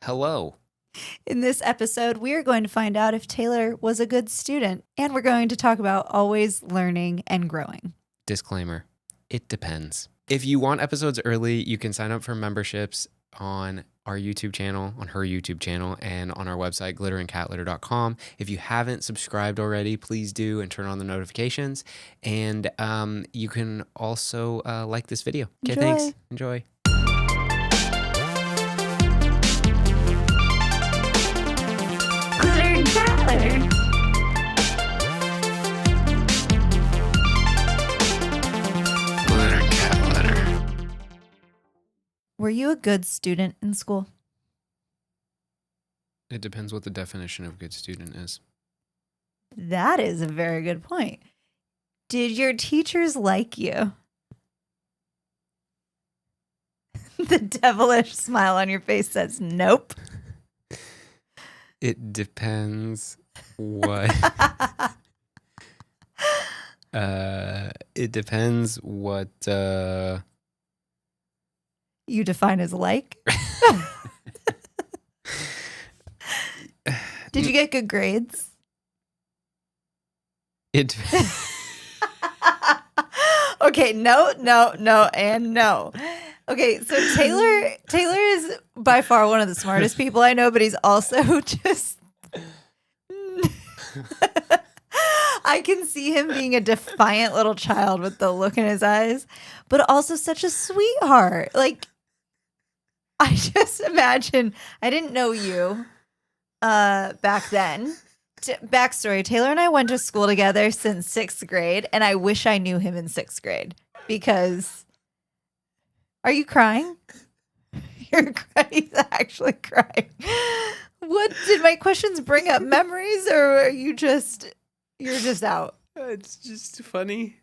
Hello. In this episode, we are going to find out if Taylor was a good student, and we're going to talk about always learning and growing. Disclaimer, it depends. If you want episodes early, you can sign up for memberships on our YouTube channel, on her YouTube channel, and on our website, glitterandcatlitter.com. If you haven't subscribed already, please do and turn on the notifications. And you can also like this video. Okay, Enjoy. thanks. Enjoy. Glitter and cat litter. Glitter and cat litter. Were you a good student in school? It depends what the definition of good student is. That is a very good point. Did your teachers like you? The devilish smile on your face says nope. It depends what it depends what You define as like? Did you get good grades? it Okay, no, and no. Okay, so Taylor is by far one of the smartest people I know, but he's also just I can see him being a defiant little child with the look in his eyes, but also such a sweetheart. Like, I just imagine, I didn't know you back then. Backstory, Taylor and I went to school together since 6th grade, and I wish I knew him in 6th grade because... Are you crying? You're crying. He's actually crying. What, did my questions bring up memories, or are you're just out? It's just funny.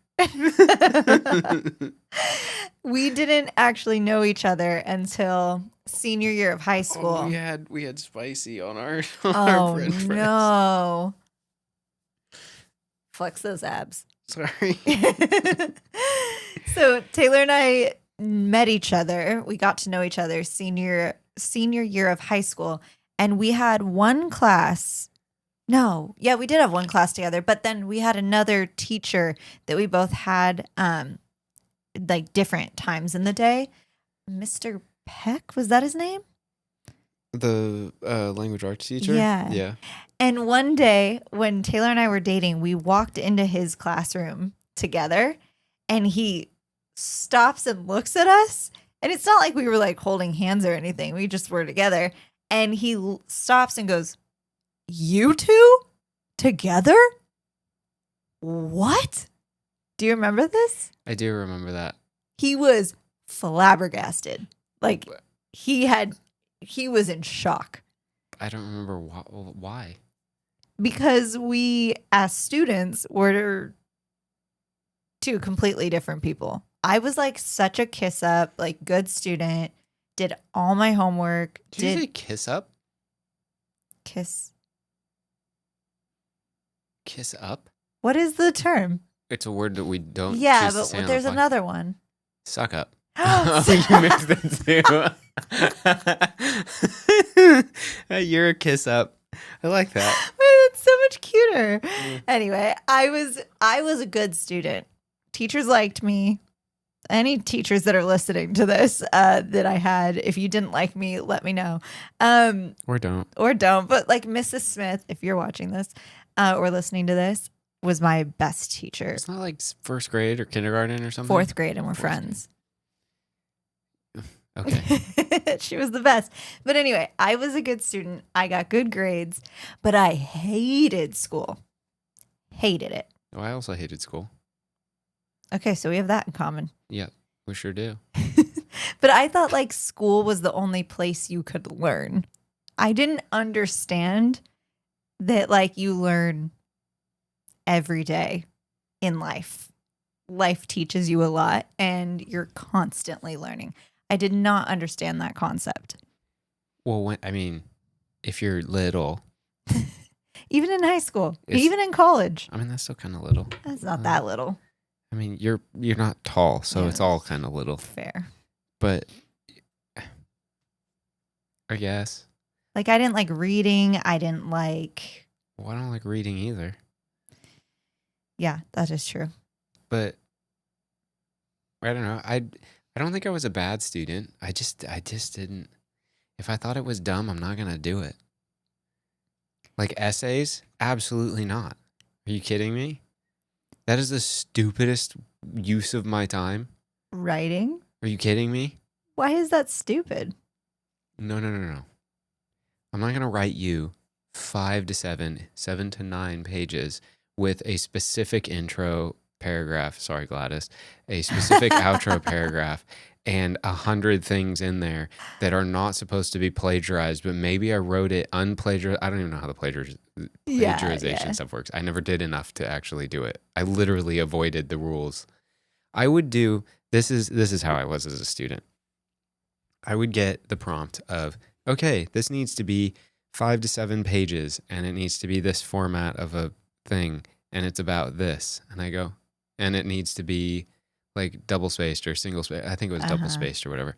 We didn't actually know each other until senior year of high school. Oh, we had spicy on our Oh, French fries. no. Flex those abs. Sorry. So Taylor and I met each other. We got to know each other senior year of high school, and we had one class. No, yeah, we did have one class together, but then we had another teacher that we both had like different times in the day. Mr. Peck, was that his name? The language arts teacher? Yeah. Yeah. And one day when Taylor and I were dating, we walked into his classroom together, and he stops and looks at us. And it's not like we were like holding hands or anything. We just were together. And he stops and goes, "You two together? What?" Do you remember this? I do remember that. He was flabbergasted. Like he was in shock. I don't remember why. Because we, as students, were two completely different people. I was like such a kiss up, like good student, did all my homework. Did you say kiss up? Kiss. Kiss up? What is the term? It's a word that we don't. Yeah, choose to say but on there's the another one. Suck up. Oh, you mixed the two. You're a kiss up. I like that. It's so much cuter. Mm. Anyway, I was a good student. Teachers liked me. Any teachers that are listening to this that I had, if you didn't like me, let me know. Or don't. But like Mrs. Smith, if you're watching this or listening to this, was my best teacher. It's not like first grade or kindergarten or something. 4th grade, and we're friends. Okay. She was the best. But anyway, I was a good student. I got good grades, but I hated school. Hated it. Oh, I also hated school. Okay, so we have that in common. Yeah, we sure do. But I thought like school was the only place you could learn. I didn't understand that like you learn every day in life. Life teaches you a lot and you're constantly learning. I did not understand that concept. Well, if you're little. Even in high school, even in college. I mean, that's still kind of little. That's not that little. I mean, you're not tall, so Yeah, it's all kind of little. Fair. But I guess Like, I didn't like reading. I didn't like. Well, I don't like reading either. Yeah, that is true. But I don't know. I don't think I was a bad student. I just didn't. If I thought it was dumb, I'm not gonna do it. Like essays, absolutely not. Are you kidding me? That is the stupidest use of my time. Writing? Are you kidding me? Why is that stupid? No. I'm not gonna write you 5 to 7, 7 to 9 pages with a specific intro paragraph. Sorry, Gladys. A specific outro paragraph and 100 things in there that are not supposed to be plagiarized, but maybe I wrote it unplagiarized. I don't even know how the plagiarization stuff works. I never did enough to actually do it. I literally avoided the rules. I would do this is how I was as a student. I would get the prompt of, okay, this needs to be 5 to 7 pages and it needs to be this format of a thing and it's about this. And I go, and it needs to be like double spaced or single spaced. I think it was double spaced or whatever.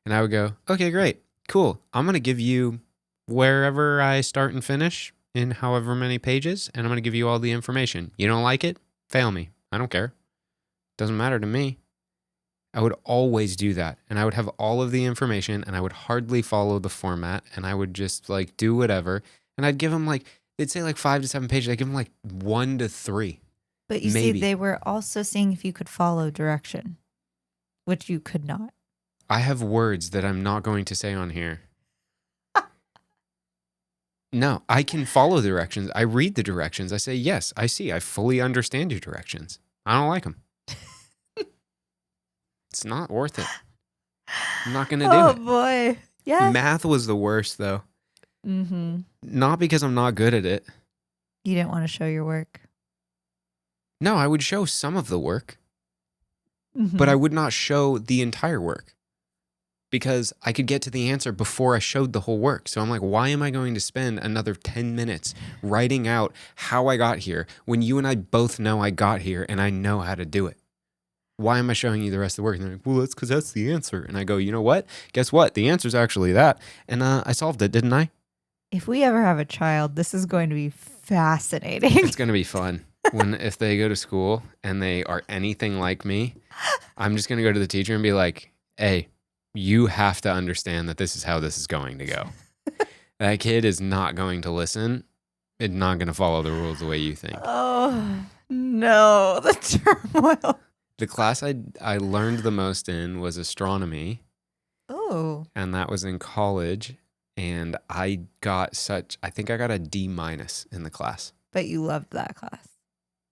And I would go, okay, great, cool. I'm going to give you wherever I start and finish in however many pages, and I'm going to give you all the information. You don't like it? Fail me. I don't care. Doesn't matter to me. I would always do that. And I would have all of the information and I would hardly follow the format and I would just like do whatever. And I'd give them like, they'd say like 5 to 7 pages. I'd give them like 1 to 3. But you see, they were also seeing if you could follow direction, which you could not. I have words that I'm not going to say on here. No, I can follow the directions. I read the directions. I say, yes, I see. I fully understand your directions. I don't like them. It's not worth it. I'm not going to do it. Oh, boy. Yeah. Math was the worst, though. Mm-hmm. Not because I'm not good at it. You didn't want to show your work. No, I would show some of the work, Mm-hmm. but I would not show the entire work because I could get to the answer before I showed the whole work. So I'm like, why am I going to spend another 10 minutes writing out how I got here when you and I both know I got here and I know how to do it? Why am I showing you the rest of the work? And they're like, well, that's because that's the answer. And I go, you know what? Guess what? The answer's actually that. And I solved it, didn't I? If we ever have a child, this is going to be fascinating. It's going to be fun. If they go to school and they are anything like me, I'm just going to go to the teacher and be like, hey, you have to understand that this is how this is going to go. That kid is not going to listen. It's not going to follow the rules the way you think. Oh, no. The turmoil. The class I learned the most in was astronomy. Oh. And that was in college. And I think I got a D- in the class. But you loved that class.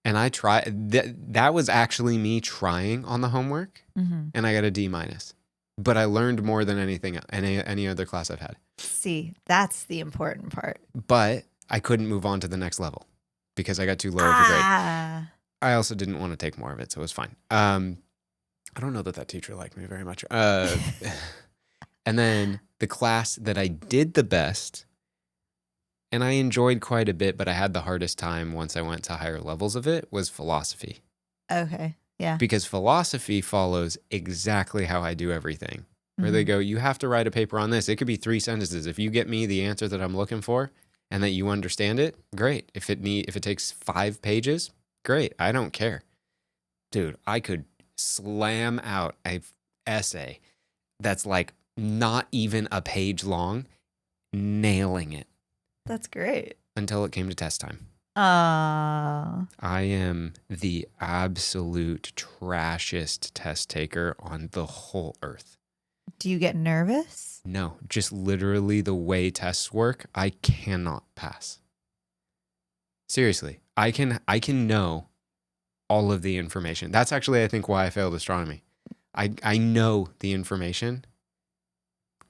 And I tried, that was actually me trying on the homework. Mm-hmm. And I got a D-. But I learned more than any other class I've had. See, that's the important part. But I couldn't move on to the next level because I got too low of a grade. I also didn't want to take more of it, so it was fine. I don't know that teacher liked me very much. And then the class that I did the best, and I enjoyed quite a bit, but I had the hardest time once I went to higher levels of it, was philosophy. Okay, yeah. Because philosophy follows exactly how I do everything. Where they go, you have to write a paper on this. It could be 3 sentences. If you get me the answer that I'm looking for and that you understand it, great. If it takes 5 pages, great. I don't care. Dude, I could slam out a essay that's like not even a page long, nailing it. That's great. Until it came to test time. I am the absolute trashiest test taker on the whole earth. Do you get nervous? No, just literally the way tests work, I cannot pass. Seriously, I can know all of the information. That's actually, I think, why I failed astronomy. I know the information,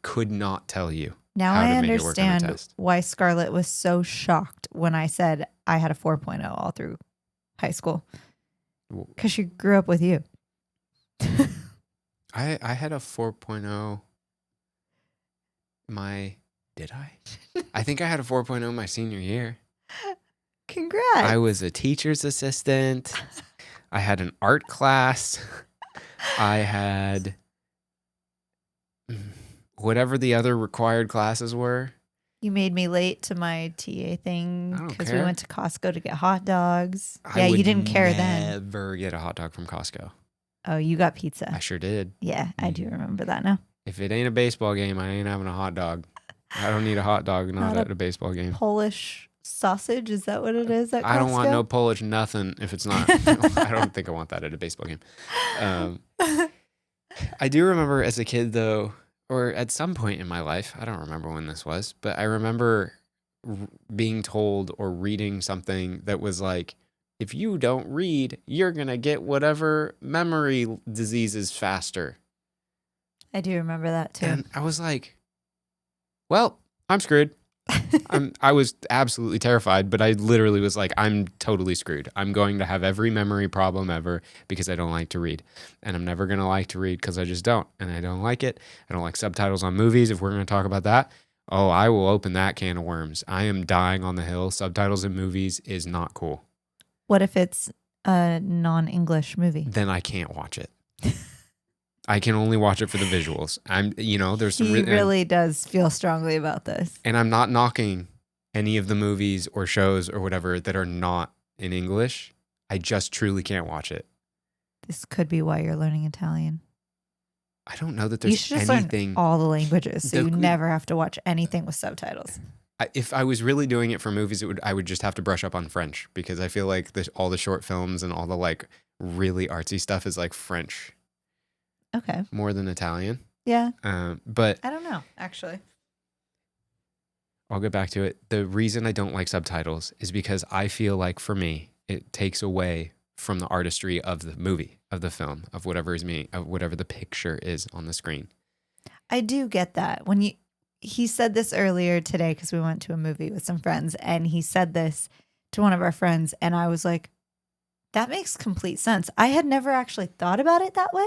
could not tell you. Now I understand why Scarlett was so shocked when I said I had a 4.0 all through high school. Because she grew up with you. I had a 4.0 did I? I think I had a 4.0 my senior year. Congrats. I was a teacher's assistant. I had an art class. I had whatever the other required classes were. You made me late to my TA thing I don't because we care. went to Costco to get hot dogs. I Yeah, you would didn't care then. never get a hot dog from Costco. Oh, you got I pizza. sure did. Yeah, I do remember that now. If it ain't a baseball game, I ain't having a hot dog. I don't need a hot dog not Not at a baseball game. Polish sausage, is that what it is at Costco? I don't want no Polish nothing if it's not. I don't think I want that at a baseball game. I do remember as a kid, though, or at some point in my life, I don't remember when this was, but I remember being told or reading something that was like, if you don't read, you're going to get whatever memory diseases faster. I do remember that too. And I was like, well, I'm screwed. I was absolutely terrified, but I literally was like, I'm totally screwed. I'm going to have every memory problem ever because I don't like to read. And I'm never going to like to read because I just don't. And I don't like it. I don't like subtitles on movies. If we're going to talk about that, oh, I will open that can of worms. I am dying on the hill. Subtitles in movies is not cool. What if it's a non-English movie? Then I can't watch it. I can only watch it for the visuals. There's some He really does feel strongly about this. And I'm not knocking any of the movies or shows or whatever that are not in English. I just truly can't watch it. This could be why you're learning Italian. I don't know that You there's should just anything. learn all the languages so you never have to watch anything with subtitles. If I was really doing it for movies, I would just have to brush up on French because I feel like all the short films and all the like really artsy stuff is like French. Okay. More than Italian. Yeah. But I don't know, actually. I'll get back to it. The reason I don't like subtitles is because I feel like for me, it takes away from the artistry of the movie, of the film, of whatever the picture is on the screen. I do get that. He said this earlier today because we went to a movie with some friends and he said this to one of our friends and I was like, that makes complete sense. I had never actually thought about it that way.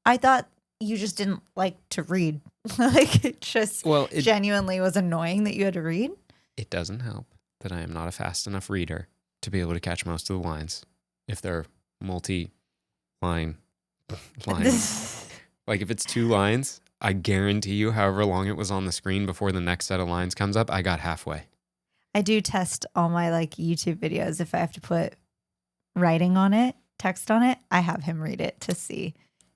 I thought you just didn't like to read. Like it just genuinely was annoying that you had to read. It doesn't help that I am not a fast enough reader to be able to catch most of the lines. If they're multi-line lines. Like if it's 2 lines, I guarantee you however long it was on the screen before the next set of lines comes up, I got halfway. I do test all my like YouTube videos. If I have to put writing on it, text on it, I have him read it to see.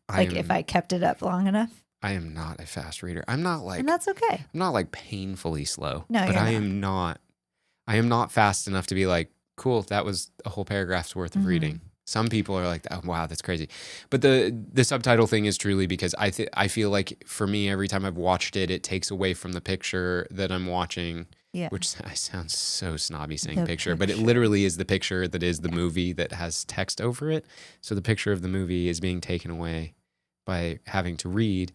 If I kept it up long enough. I am not a fast reader. I'm not like, and that's okay. I'm not like painfully slow. No, but I am not fast enough to be like, cool, that was a whole paragraph's worth of reading. Some people are like, oh, wow, that's crazy. But the subtitle thing is truly because I feel like for me, every time I've watched it, it takes away from the picture that I'm watching. Yeah. Which sounds so snobby saying picture, but it literally is the picture that is the movie that has text over it. So the picture of the movie is being taken away by having to read.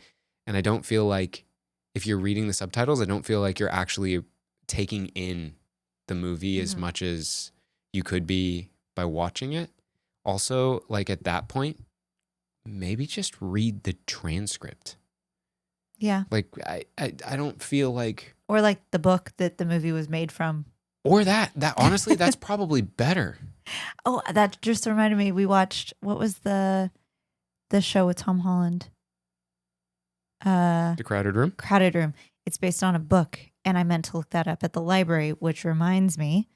And I don't feel like if you're reading the subtitles, I don't feel like you're actually taking in the movie as much as you could be by watching it. Also, like at that point, maybe just read the transcript. Yeah. Like I don't feel like... Or like the book that the movie was made from. Or that honestly, that's probably better. Oh, that just reminded me. We watched, what was the show with Tom Holland? The Crowded Room? Crowded Room. It's based on a book. And I meant to look that up at the library, which reminds me,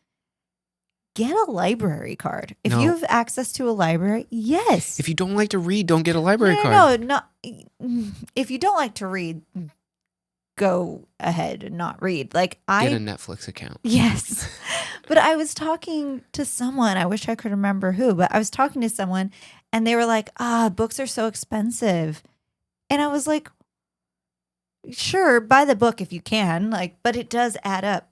get a library card. If you have access to a library, yes. If you don't like to read, don't get a library card. No. If you don't like to read, go ahead and not read. Get a Netflix account. Yes. But I was talking to someone, I wish I could remember who, but I was talking to someone and they were like, books are so expensive. And I was like, sure, buy the book if you can, but it does add up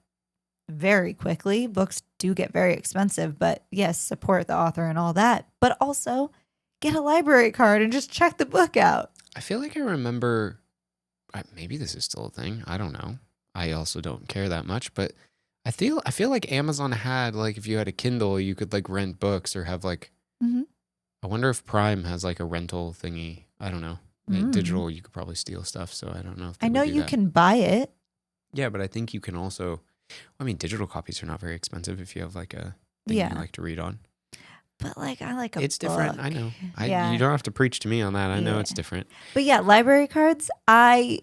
very quickly. Books do get very expensive, but yes, support the author and all that. But also get a library card and just check the book out. I feel like I remember, maybe this is still a thing. I don't know. I also don't care that much, but I feel like Amazon had, if you had a Kindle, you could rent books or have I wonder if Prime has a rental thingy. I don't know. Digital, you could probably steal stuff, so I don't know if I know you can buy it. Yeah, but I think you can also, digital copies are not very expensive if you have a thing you like to read on. But I like a It's book. different. I know. You don't have to preach to me on that. I know it's different. But yeah, library cards, I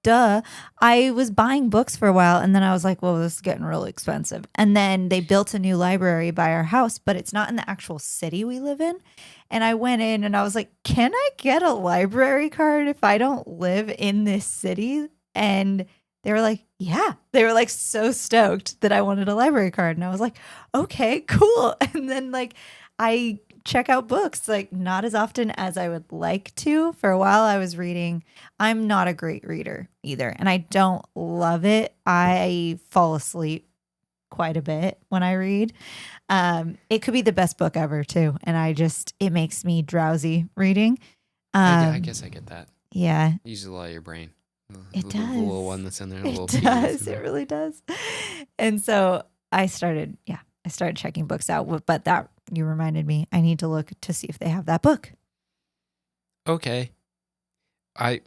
duh. I was buying books for a while and then I was like, well, this is getting really expensive. And then they built a new library by our house, but it's not in the actual city we live in. And I went in and I was like, can I get a library card if I don't live in this city? And they were like, yeah. They were like so stoked that I wanted a library card. And I was like, okay, cool. And then like I check out books like not as often as I would like to. For a while I was reading. I'm not a great reader either, and I don't love it. I fall asleep quite a bit when I read. It could be the best book ever too, and it makes me drowsy reading. I guess I get that. Yeah. Uses a lot of your brain. It The does. little one that's in there. The It little piece that's does. in It there. really does. And so I started checking books out, but that you reminded me. I need to look to see if they have that book. Okay. You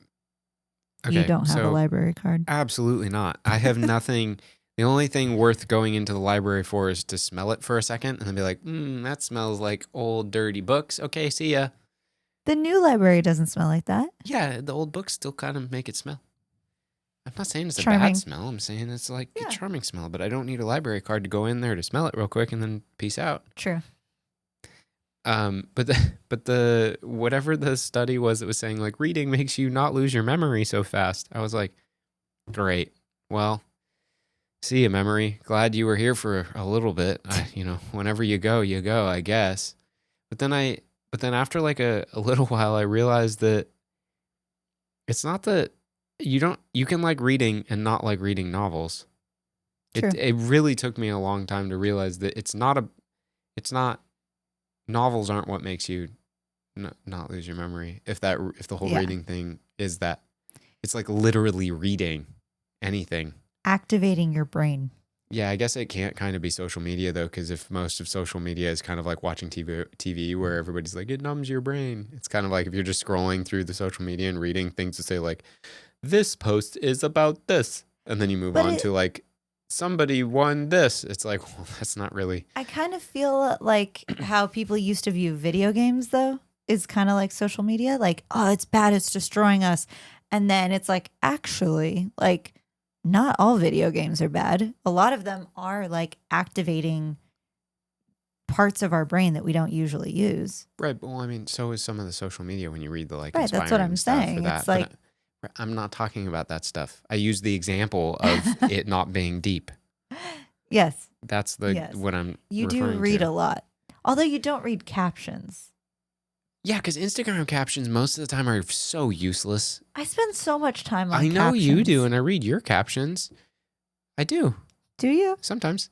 don't have a library card. Absolutely not. I have nothing. The only thing worth going into the library for is to smell it for a second and then be like, that smells like old dirty books. Okay, see ya. The new library doesn't smell like that. Yeah, the old books still kind of make it smell. I'm not saying it's Charming. a bad smell. I'm saying it's like a charming smell, but I don't need a library card to go in there to smell it real quick and then peace out. True. But the whatever the study was that was saying like reading makes you not lose your memory so fast. I was like, great. Well, see ya, memory. Glad you were here for a little bit. Whenever you go, I guess. But then after like a little while, I realized that it's not that you can like reading and not like reading novels. True. It really took me a long time to realize that it's not novels aren't what makes you not lose your memory. If the whole reading thing is that it's like literally reading anything, activating your brain. Yeah, I guess it can't kind of be social media though, because if most of social media is kind of like watching TV where everybody's like, it numbs your brain. It's kind of like if you're just scrolling through the social media and reading things to say like, this post is about this. And then you move on to like, somebody won this. It's like, well, that's not really. I kind of feel like how people used to view video games though is kind of like social media. Like, oh, it's bad. It's destroying us. And then it's like, actually, like, not all video games are bad. A lot of them are like activating parts of our brain that we don't usually use. Right. Well, I mean, so is some of the social media when you read the like right. That's what I'm saying. It's like, I'm not talking about that stuff. I use the example of it not being deep. Yes. That's what I'm. You do read a lot, although you don't read captions. Yeah, because Instagram captions most of the time are so useless. I spend so much time on I know captions. you do, and I read your captions. I do. Do you? Sometimes.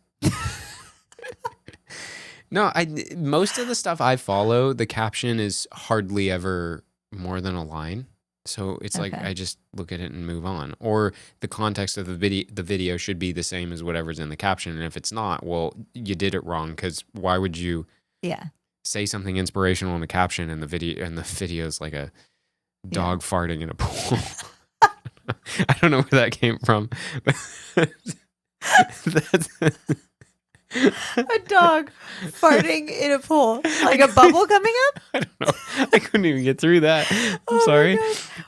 No, most of the stuff I follow, the caption is hardly ever more than a line. So it's like I just look at it and move on. Or the context of the video should be the same as whatever's in the caption. And if it's not, well, you did it wrong, because why would you say something inspirational in the caption and the video is like a dog farting in a pool? I don't know where that came from. A dog farting in a pool, like a bubble coming up. I don't know. I couldn't even get through that. I'm sorry,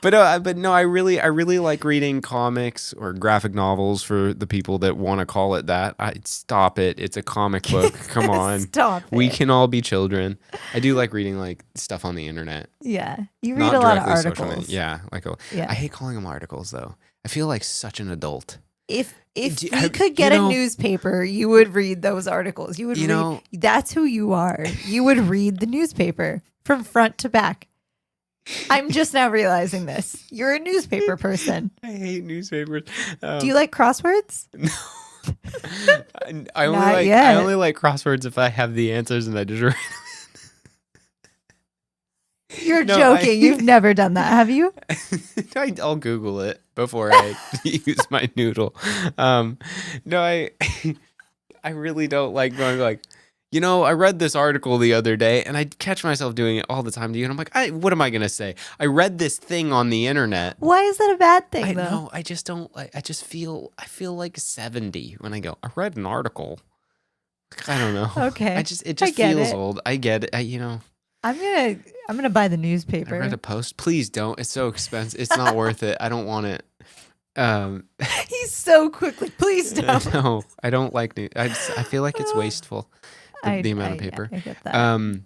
but no, I really like reading comics or graphic novels for the people that want to call it that. Stop it. It's a comic book. Come on. Stop it. We can all be children. I do like reading like stuff on the internet. Yeah, you read a lot of articles. Yeah, I hate calling them articles though. I feel like such an adult. If you could get a newspaper, you would read those articles. You would read. That's who you are. You would read the newspaper from front to back. I'm just now realizing this. You're a newspaper person. I hate newspapers. Do you like crosswords? No. I only like crosswords if I have the answers and I just write. You're joking. You've never done that, have you? I'll Google it before I use my noodle. No, I really don't like going like, I read this article the other day, and I catch myself doing it all the time to you, and I'm like, what am I going to say? I read this thing on the internet. Why is that a bad thing, though? No, I just don't. I feel like 70 when I go, I read an article. I don't know. Okay. It just feels old. I get it. I'm gonna buy the newspaper. I read a post. Please don't. It's so expensive. It's not worth it. I don't want it. He's so quickly. Please don't. No, I don't like news. I feel like it's wasteful, the amount of paper. I get that.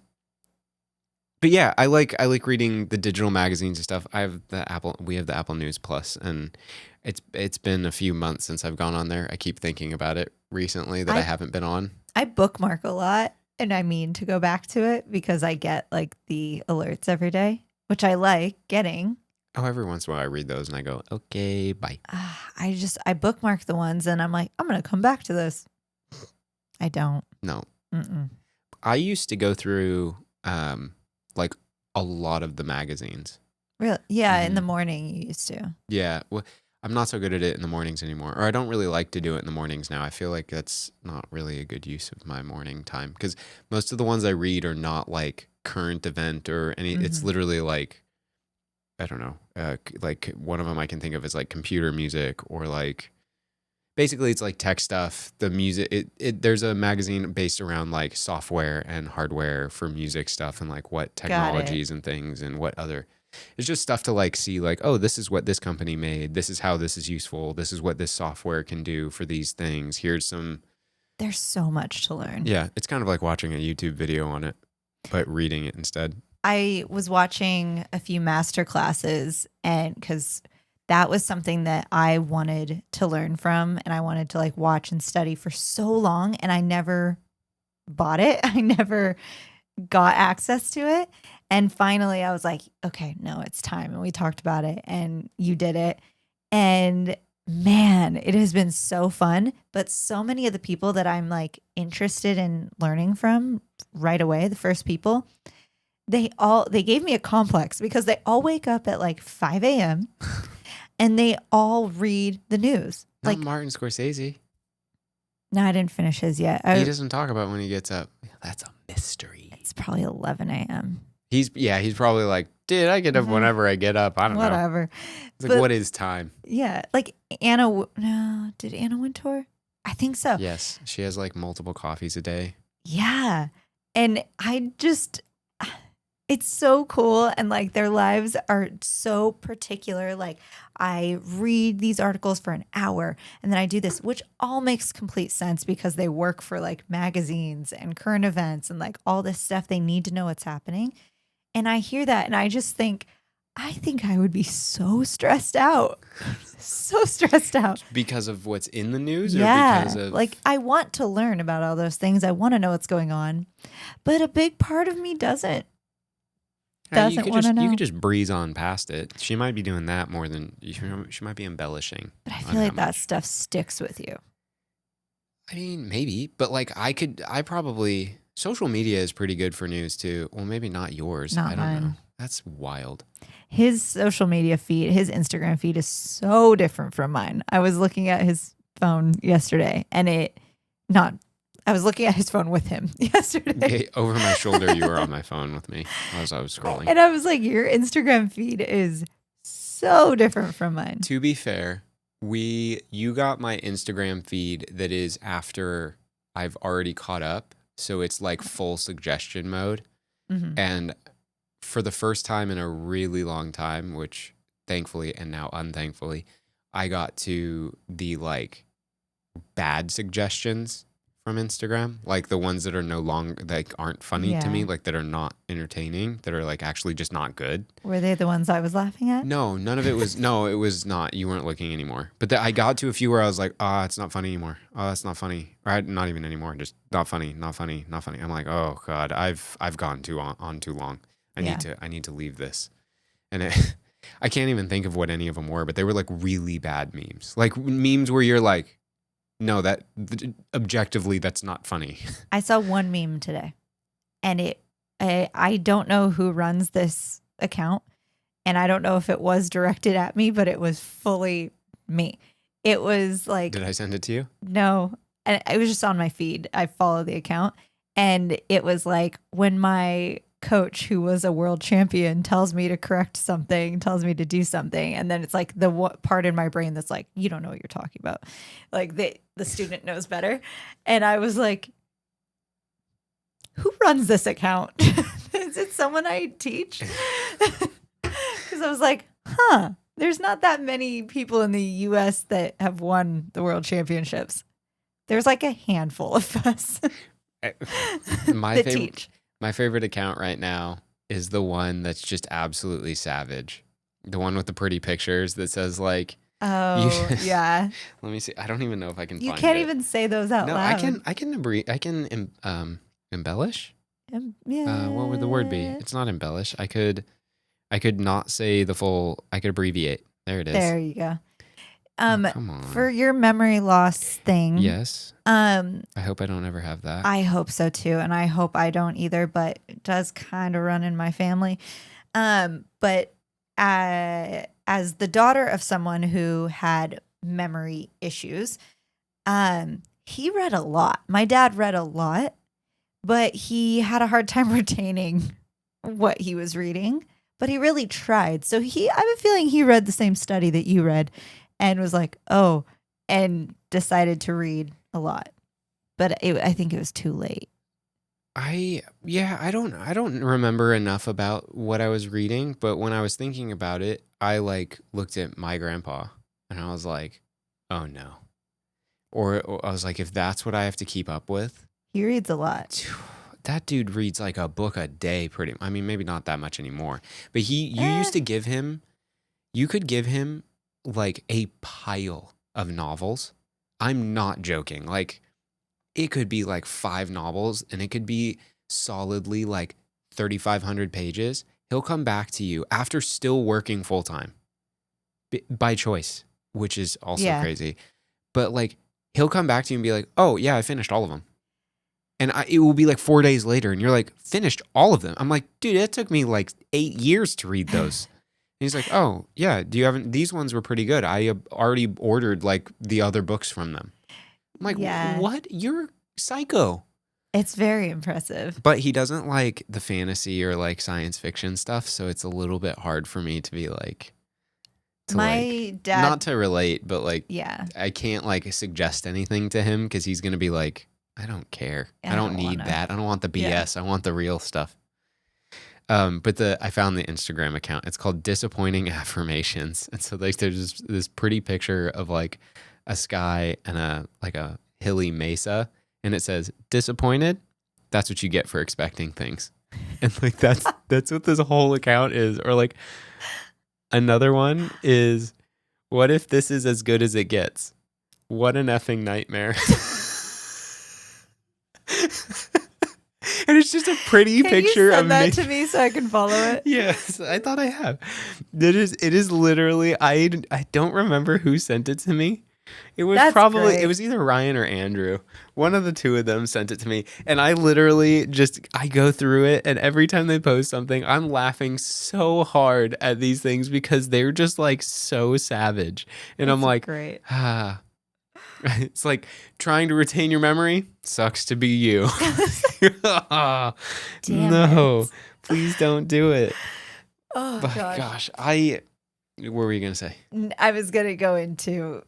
But yeah, I like reading the digital magazines and stuff. We have the Apple News Plus, and it's been a few months since I've gone on there. I keep thinking about it recently that I haven't been on. I bookmark a lot, and I mean to go back to it because I get like the alerts every day, which I like getting. Oh, every once in a while I read those and I go, okay, bye. I bookmark the ones and I'm like, I'm going to come back to this. I don't. No. Mm-mm. I used to go through like a lot of the magazines. Really? Yeah, in the morning you used to. Yeah. Well, I'm not so good at it in the mornings anymore. Or I don't really like to do it in the mornings now. I feel like that's not really a good use of my morning time because most of the ones I read are not like current event or any. It's literally like, I don't know. Like one of them I can think of is like computer music or like basically it's like tech stuff. The music, there's a magazine based around like software and hardware for music stuff and like what technologies and things and what other. It's just stuff to like see like, oh, this is what this company made. This is how this is useful. This is what this software can do for these things. Here's some. There's so much to learn. Yeah, it's kind of like watching a YouTube video on it, but reading it instead. I was watching a few master classes and because that was something that I wanted to learn from and I wanted to like watch and study for so long and I never bought it. I never got access to it. And finally I was like, okay, no, it's time. And we talked about it and you did it. And man, it has been so fun. But so many of the people that I'm like interested in learning from right away, the first people, they gave me a complex because they all wake up at like 5 a.m. and they all read the news. Not like Martin Scorsese. No, I didn't finish his yet. He doesn't talk about when he gets up. That's a mystery. It's probably 11 a.m. He's probably like, dude, I get up whenever I get up. I don't know. Whatever. It's like, what is time? Yeah. Like did Anna Wintour? I think so. Yes. She has like multiple coffees a day. Yeah. And it's so cool. And like their lives are so particular. Like I read these articles for an hour and then I do this, which all makes complete sense because they work for like magazines and current events and like all this stuff. They need to know what's happening. And I hear that and I just think, I think I would be so stressed out. So stressed out. Because of what's in the news? Or Yeah. because of... Like I want to learn about all those things. I want to know what's going on. But a big part of me doesn't. You could just breeze on past it. She might be doing that more than she might be embellishing. But I feel like that stuff sticks with you. I mean, maybe, but like social media is pretty good for news too. Well, maybe not yours. Not I don't mine. know. That's wild. His social media feed, his Instagram feed is so different from mine. I was looking at his phone yesterday I was looking at his phone with him yesterday. Okay, over my shoulder, you were on my phone with me as I was scrolling. And I was like, your Instagram feed is so different from mine. To be fair, you got my Instagram feed that is after I've already caught up. So it's like full suggestion mode. Mm-hmm. And for the first time in a really long time, which thankfully and now unthankfully, I got to the like bad suggestions from Instagram, like the ones that are no longer like aren't funny to me, like that are not entertaining, that are like actually just not good. Were they the ones I was laughing at? No, none of it was. No, it was not. You weren't looking anymore. But I got to a few where I was like, it's not funny anymore. Oh, that's not funny. Or not even anymore. Just not funny, not funny, not funny. I'm like, oh God, I've gone on too long. I need to leave this. And I can't even think of what any of them were, but they were like really bad memes. Like memes where you're like, no, that objectively, that's not funny. I saw one meme today and I don't know who runs this account and I don't know if it was directed at me, but it was fully me. It was like, did I send it to you? No. And it was just on my feed. I follow the account and it was like when my coach who was a world champion tells me to correct something, tells me to do something. And then it's like the part in my brain that's like, you don't know what you're talking about. Like the student knows better. And I was like, who runs this account? Is it someone I teach? Because I was like, There's not that many people in the U.S. that have won the world championships. There's like a handful of us My that teach. My favorite account right now is the one that's just absolutely savage. The one with the pretty pictures that says like, Oh, yeah. let me see. I don't even know if I can You find can't it. even say those out No, loud. I can embellish. Yeah. What would the word be? It's not embellish. I could not say the full. I could abbreviate. There it is. There you go. Oh, come on. For your memory loss thing. Yes. I hope I don't ever have that. I hope so too, and I hope I don't either. But it does kind of run in my family. But as the daughter of someone who had memory issues, he read a lot. My dad read a lot, but he had a hard time retaining what he was reading. But he really tried. So I have a feeling he read the same study that you read, and was like, oh, and decided to read a lot. But I think it was too late. I don't remember enough about what I was reading, but when I was thinking about it, I like looked at my grandpa and I was like, oh no. Or I was like, if that's what I have to keep up with, He reads a lot. that dude reads like a book a day I mean, maybe not that much anymore, but you used to give him, you could give him like a pile of novels. I'm not joking. Like, it could be like 5 novels and it could be solidly like 3,500 pages. He'll come back to you after still working full time by choice, which is also crazy. But like, he'll come back to you and be like, oh yeah, I finished all of them. And it will be like 4 days later and you're like, finished all of them. I'm like, dude, it took me like 8 years to read those. And he's like, oh yeah, these ones were pretty good. I already ordered like the other books from them. I'm like, what? You're psycho. It's very impressive. But he doesn't like the fantasy or like science fiction stuff, so it's a little bit hard for me to be like, dad, not to relate, but like, yeah, I can't like suggest anything to him because he's gonna be like, I don't care. I don't need that. I don't want the BS. I want the real stuff. But I found the Instagram account. It's called Disappointing Affirmations, and so like there's this pretty picture of like a sky and a hilly mesa, and it says disappointed. That's what you get for expecting things. And like that's what this whole account is. Or like another one is, what if this is as good as it gets? What an effing nightmare. And it's just a pretty picture of me. That to me so I can follow it. Yes, I thought I have. It is literally, I don't remember who sent it to me. It was it was either Ryan or Andrew. One of the two of them sent it to me. And I literally I go through it, and every time they post something, I'm laughing so hard at these things because they're just like so savage. And I'm like, great. It's like trying to retain your memory sucks to be you. Damn no, it. Please don't do it. Oh, but gosh, what were you going to say? I was going to go into,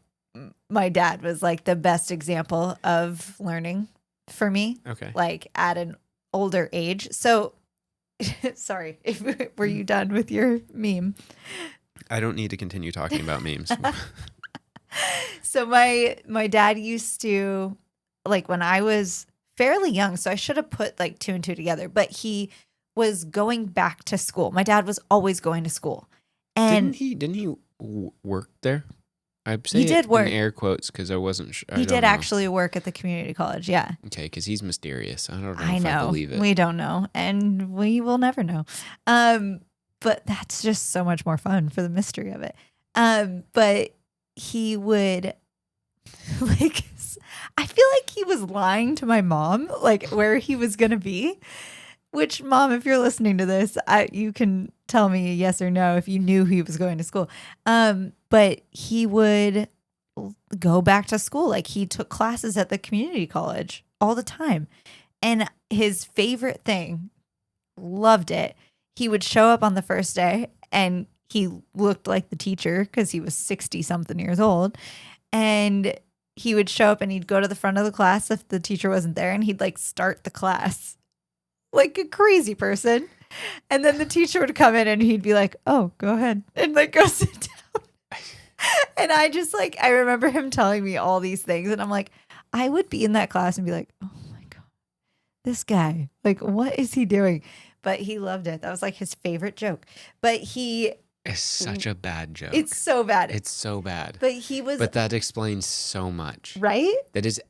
my dad was like the best example of learning for me. Okay. Like at an older age. So, sorry, were you done with your meme? I don't need to continue talking about memes. So my dad used to, like when I was fairly young, so I should have put like 2 and 2 together, but he was going back to school. My dad was always going to school. And didn't he work there? I say he did work in air quotes because I wasn't sure. He did actually work at the community college. Yeah. Okay, because he's mysterious. I don't know I if know. I believe it. We don't know, and we will never know. But that's just so much more fun for the mystery of it. But he would like, I feel like he was lying to my mom, like where he was going to be, which, Mom, if you're listening to this, you can tell me yes or no if you knew he was going to school. But he would go back to school. Like he took classes at the community college all the time. And his favorite thing, loved it. He would show up on the first day and he looked like the teacher because he was 60 something years old. And he would show up and he'd go to the front of the class if the teacher wasn't there, and he'd like start the class like a crazy person. And then the teacher would come in and he'd be like, oh, go ahead. And like go sit down. And I just like, I remember him telling me all these things. And I'm like, I would be in that class and be like, oh my God, this guy, like, what is he doing? But he loved it. That was like his favorite joke. But It's such a bad joke. it's so bad. It's so bad. But he was, But that explains so much. right? That is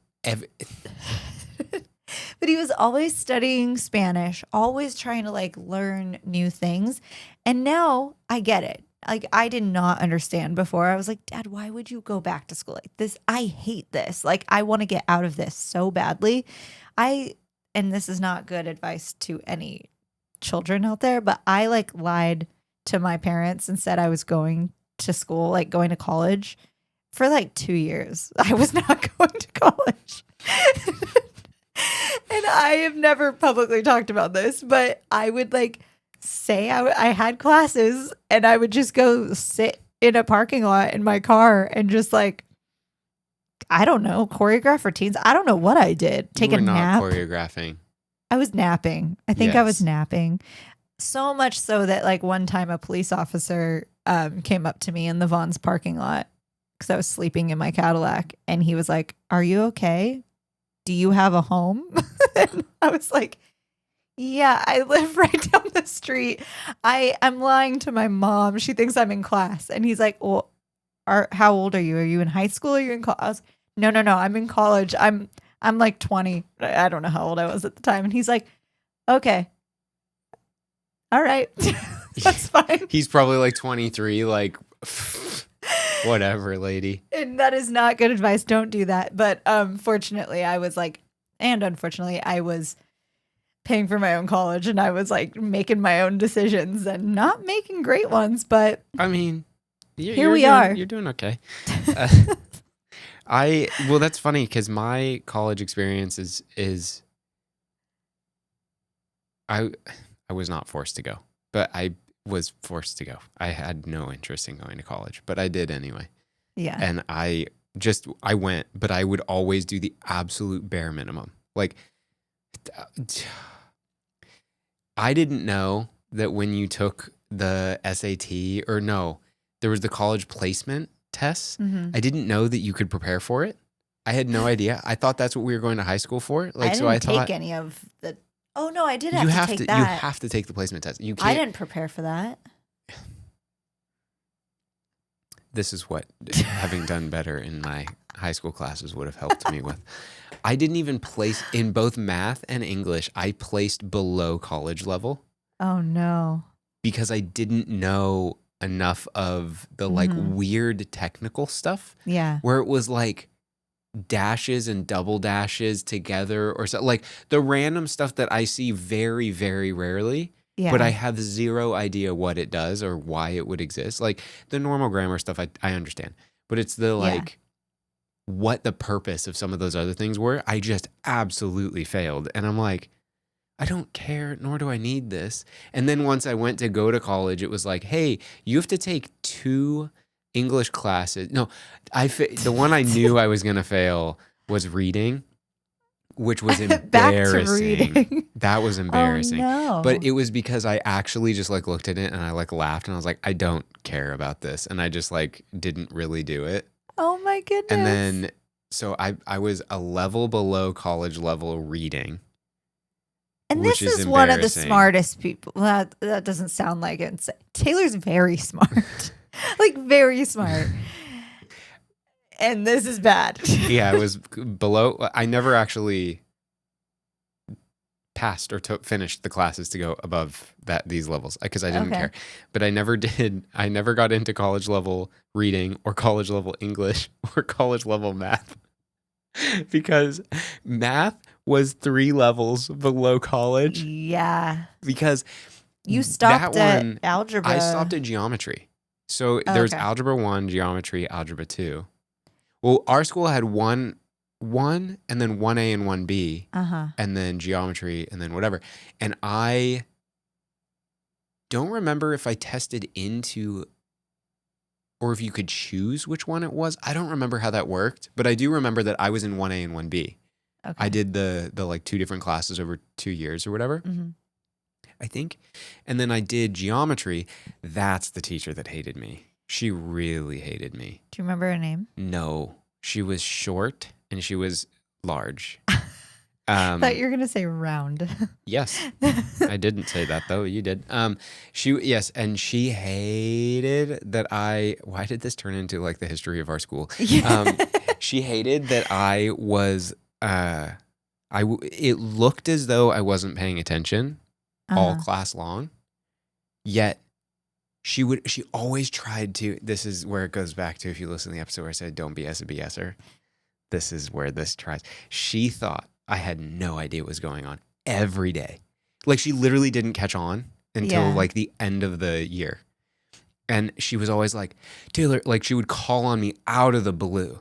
But he was always studying Spanish, always trying to like learn new things. And now I get it. Like I did not understand before. I was like, Dad, why would you go back to school like this? I hate this. Like I want to get out of this so badly. And this is not good advice to any children out there, but I like lied to my parents and said I was going to school, like going to college for like 2 years. I was not going to college. And I have never publicly talked about this, but I would like say I had classes and I would just go sit in a parking lot in my car and just like, I don't know, choreograph routines. I don't know what I did. Take you were a nap. not choreographing. I was napping. I think I was Yes. napping. So much so that like one time a police officer came up to me in the Vaughn's parking lot because I was sleeping in my Cadillac. And he was like, "Are you okay? Do you have a home?" And I was like, "Yeah, I live right down the street. I'm lying to my mom. She thinks I'm in class." And he's like, "Well, how old are you? Are you in high school or are you in college?" I was, no, I'm in college. I'm like 20. I don't know how old I was at the time. And he's like, "Okay. All right." That's fine. He's probably like 23, like whatever, lady. And that is not good advice. Don't do that. But fortunately, I was like, and unfortunately, I was paying for my own college and I was like making my own decisions and not making great ones. But I mean, here we are. You're doing okay. Well, that's funny because my college experience is I was not forced to go, but I was forced to go. I had no interest in going to college, but I did anyway. yeah. And I went, but I would always do the absolute bare minimum. Like, I didn't know that when you took the SAT, or no, there was the college placement tests. Mhm. I didn't know that you could prepare for it. I had no idea. I thought that's what we were going to high school for. Like, I so I didn't thought take any of the. Oh no, I did have you to have take to that. you have to take the placement test. You I can't. didn't prepare for that. This is what having done better in my high school classes would have helped me with. I didn't even place in both math and English. I placed below college level Oh no. because I didn't know enough of the like Mhm. weird technical stuff Yeah. where it was like dashes and double dashes together or so, like the random stuff that I see very, very rarely. Yeah. But I have zero idea what it does or why it would exist. Like the normal grammar stuff, I understand. But it's the like what the purpose of some of those other things were. I just absolutely failed. And I'm like, I don't care, nor do I need this. And then once I went to go to college, it was like, hey, you have to take 2 English classes. No, the one I knew I was going to fail was reading, which was Back to embarrassing. reading. That was embarrassing. Oh no. But it was because I actually just like looked at it and I like laughed and I was like, I don't care about this. And I just like didn't really do it. Oh my goodness. And then, so I was a level below college level reading. And which this is is one of the embarrassing. smartest people. Well, that doesn't sound like it. Taylor's very smart. Like very smart. And this is bad. Yeah, it was below. I never actually passed or finished the classes to go above these levels because I didn't Okay. care. But I never did. I never got into college level reading or college level English or college level math because math was 3 levels below college Yeah. because You stopped at one, algebra. I stopped at geometry. So there's Okay. algebra 1, geometry, algebra 2. Well, our school had one and then 1A and 1B. Uh-huh. And then geometry, and then whatever. And I don't remember if I tested into or if you could choose which one it was. I don't remember how that worked, but I do remember that I was in 1A and 1B. Okay. I did the like 2 different classes over 2 years or whatever, Mhm. I think. And then I did geometry. That's the teacher that hated me. She really hated me. Do you remember her name? No, she was short and she was large. I thought you were gonna say round. Yes, I didn't say that though. You did. Yes, and she hated that I. Why did this turn into like the history of our school? Yeah. She hated that I was. It looked as though I wasn't paying attention all class long. Yet she always tried to. This is where it goes back to, if you listen to the episode where I said don't BS a BSer. This is where this tries. She thought I had no idea what was going on every day. Like, she literally didn't catch on until like the end of the year. And she was always like, Taylor, like, she would call on me out of the blue.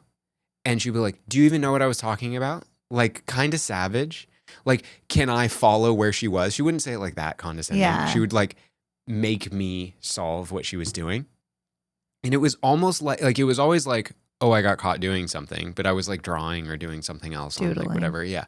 And she'd be like, do you even know what I was talking about? Like, kind of savage. Like, can I follow where she was? She wouldn't say it like that, condescending. Yeah. She would like make me solve what she was doing. And it was almost like it was always like, oh, I got caught doing something, but I was like drawing or doing something else on like whatever. Yeah.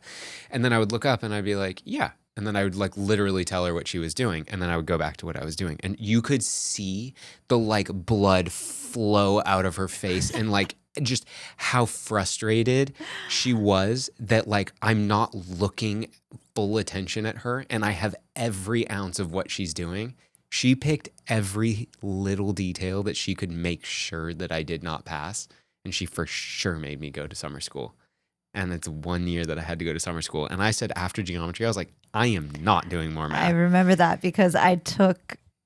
And then I would look up and I'd be like, yeah. And then I would like literally tell her what she was doing. And then I would go back to what I was doing. And you could see the like blood flow out of her face and like just how frustrated she was that like I'm not looking full attention at her and I have every ounce of what she's doing. She picked every little detail that she could make sure that I did not pass. And she for sure made me go to summer school. And it's 1 year that I had to go to summer school. And I said after geometry, I was like, I am not doing more math. I remember that because I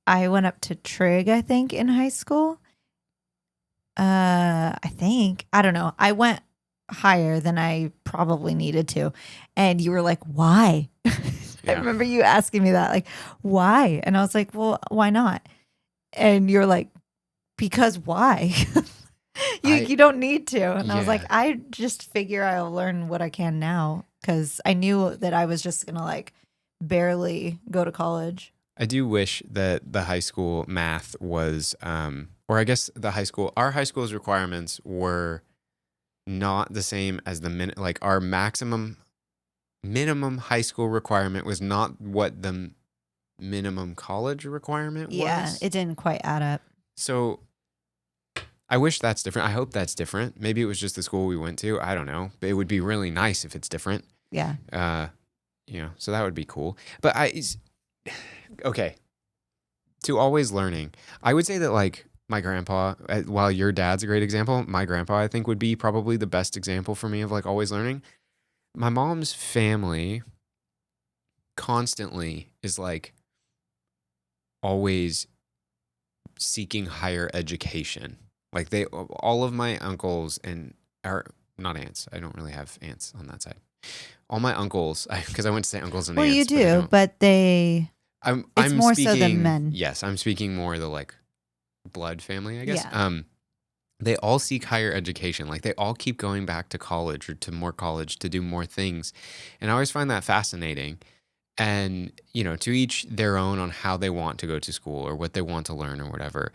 went up to trig, I think, in high school. I don't know. I went higher than I probably needed to. And you were like, why? I remember you asking me that, like, why? And I was like, well, why not? And you're like, because why? You don't need to. And I was like, I just figure I'll learn what I can now because I knew that I was just going to like barely go to college. I do wish that the high school math was, or I guess our high school's requirements were not the same as like our minimum high school requirement was not what the minimum college requirement was. Yeah, it didn't quite add up. So I wish that's different. I hope that's different. Maybe it was just the school we went to. I don't know. But it would be really nice if it's different. Yeah. So that would be cool. But okay. To always learning. I would say that like my grandpa, while your dad's a great example, my grandpa I think would be probably the best example for me of like always learning. My mom's family constantly is like always seeking higher education. Like all of my uncles are not aunts. I don't really have aunts on that side. All my uncles, because I went to say uncles and aunts. Well, you do, but it's more so than men. Yes, I'm speaking more the like blood family, I guess. Yeah. They all seek higher education. Like they all keep going back to college or to more college to do more things. And I always find that fascinating. And, to each their own on how they want to go to school or what they want to learn or whatever.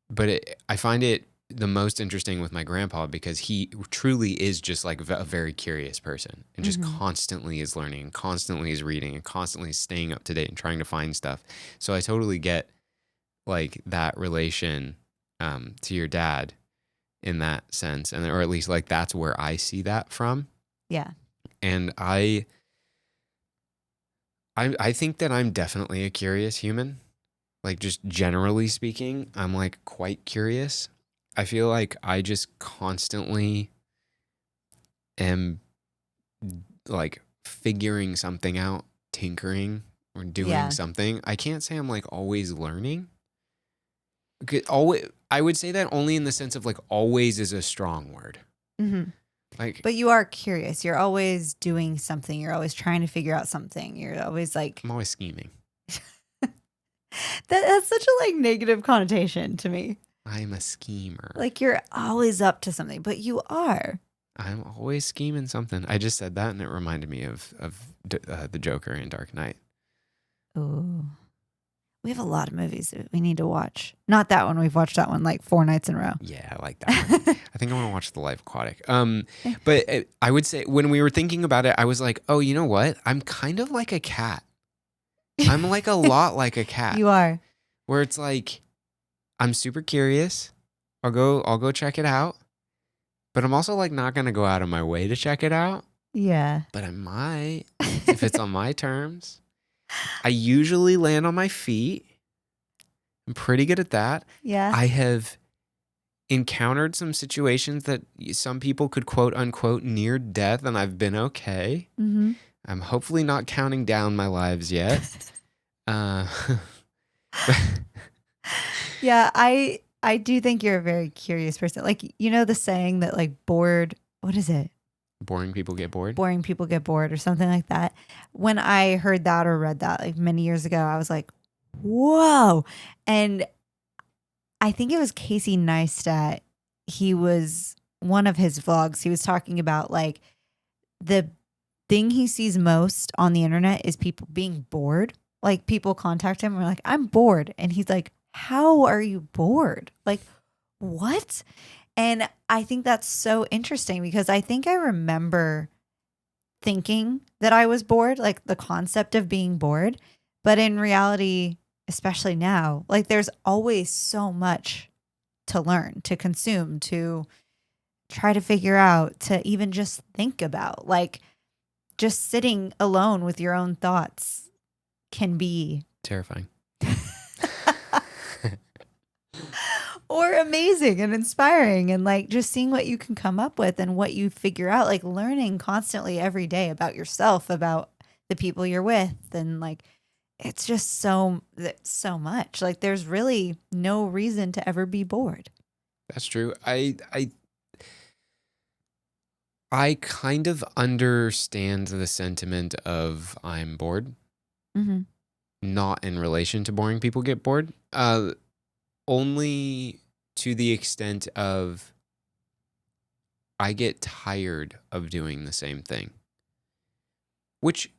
But I find it the most interesting with my grandpa because he truly is just like a very curious person and just constantly is learning, constantly is reading, and constantly staying up to date and trying to find stuff. So I totally get like that relation to your dad in that sense, or at least like that's where I see that from. Yeah. And I think that I'm definitely a curious human. Like just generally speaking, I'm like quite curious. I feel like I just constantly am like figuring something out, tinkering or doing something. I can't say I'm like always learning. I would say that only in the sense of like always is a strong word. Mm-hmm. Like, but you are curious. You're always doing something. You're always trying to figure out something. You're always like... I'm always scheming. That's such a like negative connotation to me. I'm a schemer. Like you're always up to something, but you are. I'm always scheming something. I just said that and it reminded me of the Joker in Dark Knight. Ooh. We have a lot of movies that we need to watch. Not that one. We've watched that one like 4 nights in a row. Yeah, I like that one. I think I want to watch The Life Aquatic. But I would say when we were thinking about it, I was like, oh, you know what? I'm kind of like a cat. I'm like a lot like a cat. You are. Where it's like, I'm super curious. I'll go check it out. But I'm also like not gonna go out of my way to check it out. Yeah. But I might if it's on my terms. I usually land on my feet. I'm pretty good at that. Yeah. I have encountered some situations that some people could quote unquote near death, and I've been okay. Mm-hmm. I'm hopefully not counting down my lives yet. uh, Yeah, I do think you're a very curious person. Like, you know the saying that like bored, what is it? boring people get bored. Boring people get bored or something like that. When I heard that or read that like many years ago, I was like, whoa. And I think it was Casey Neistat. He was one of his vlogs. He was talking about like the thing he sees most on the internet is people being bored. Like people contact him and are like, I'm bored. And he's like, how are you bored? Like, what? And I think that's so interesting because I think I remember thinking that I was bored, like the concept of being bored. But in reality, especially now, like there's always so much to learn, to consume, to try to figure out, to even just think about. Like just sitting alone with your own thoughts can be Terrifying. or amazing and inspiring, and like just seeing what you can come up with and what you figure out, like learning constantly every day about yourself, about the people you're with, and like it's just so much. Like there's really no reason to ever be bored. That's true. I kind of understand the sentiment of I'm bored, Mm-hmm. not in relation to boring people get bored. Only to the extent of I get tired of doing the same thing, which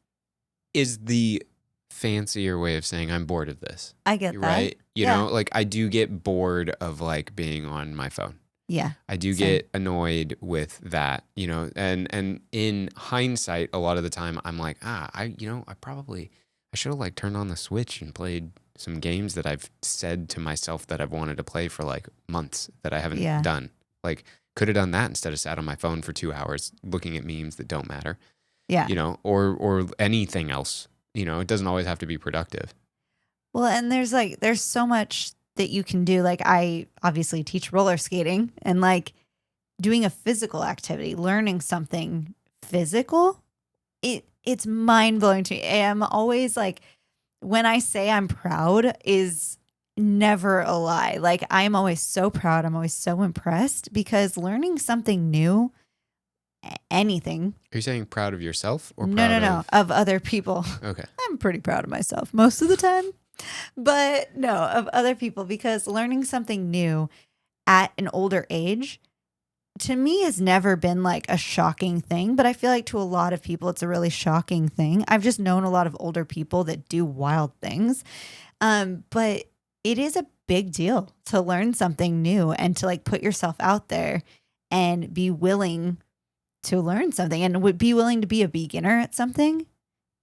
is the fancier way of saying I'm bored of this. I get that. Right? You Yeah. know, like I do get bored of like being on my phone. Yeah. I do Same. get annoyed with that, you know, and in hindsight, a lot of the time I'm like, I should have like turned on the Switch and played some games that I've said to myself that I've wanted to play for like months that I haven't Yeah. done. Like could have done that instead of sat on my phone for 2 hours looking at memes that don't matter, Yeah. you know, or anything else. You know, it doesn't always have to be productive. Well, and there's so much that you can do. Like I obviously teach roller skating, and like doing a physical activity, learning something physical, it's mind blowing to me. I'm always like, when I say I'm proud is never a lie. Like I'm always so proud. I'm always so impressed because learning something new, anything. Are you saying proud of yourself or No, proud no, of other people. Okay. I'm pretty proud of myself most of the time, but no, of other people, because learning something new at an older age to me has never been like a shocking thing, but I feel like to a lot of people it's a really shocking thing. I've just known a lot of older people that do wild things. But it is a big deal to learn something new and to like put yourself out there and be willing to learn something and would be willing to be a beginner at something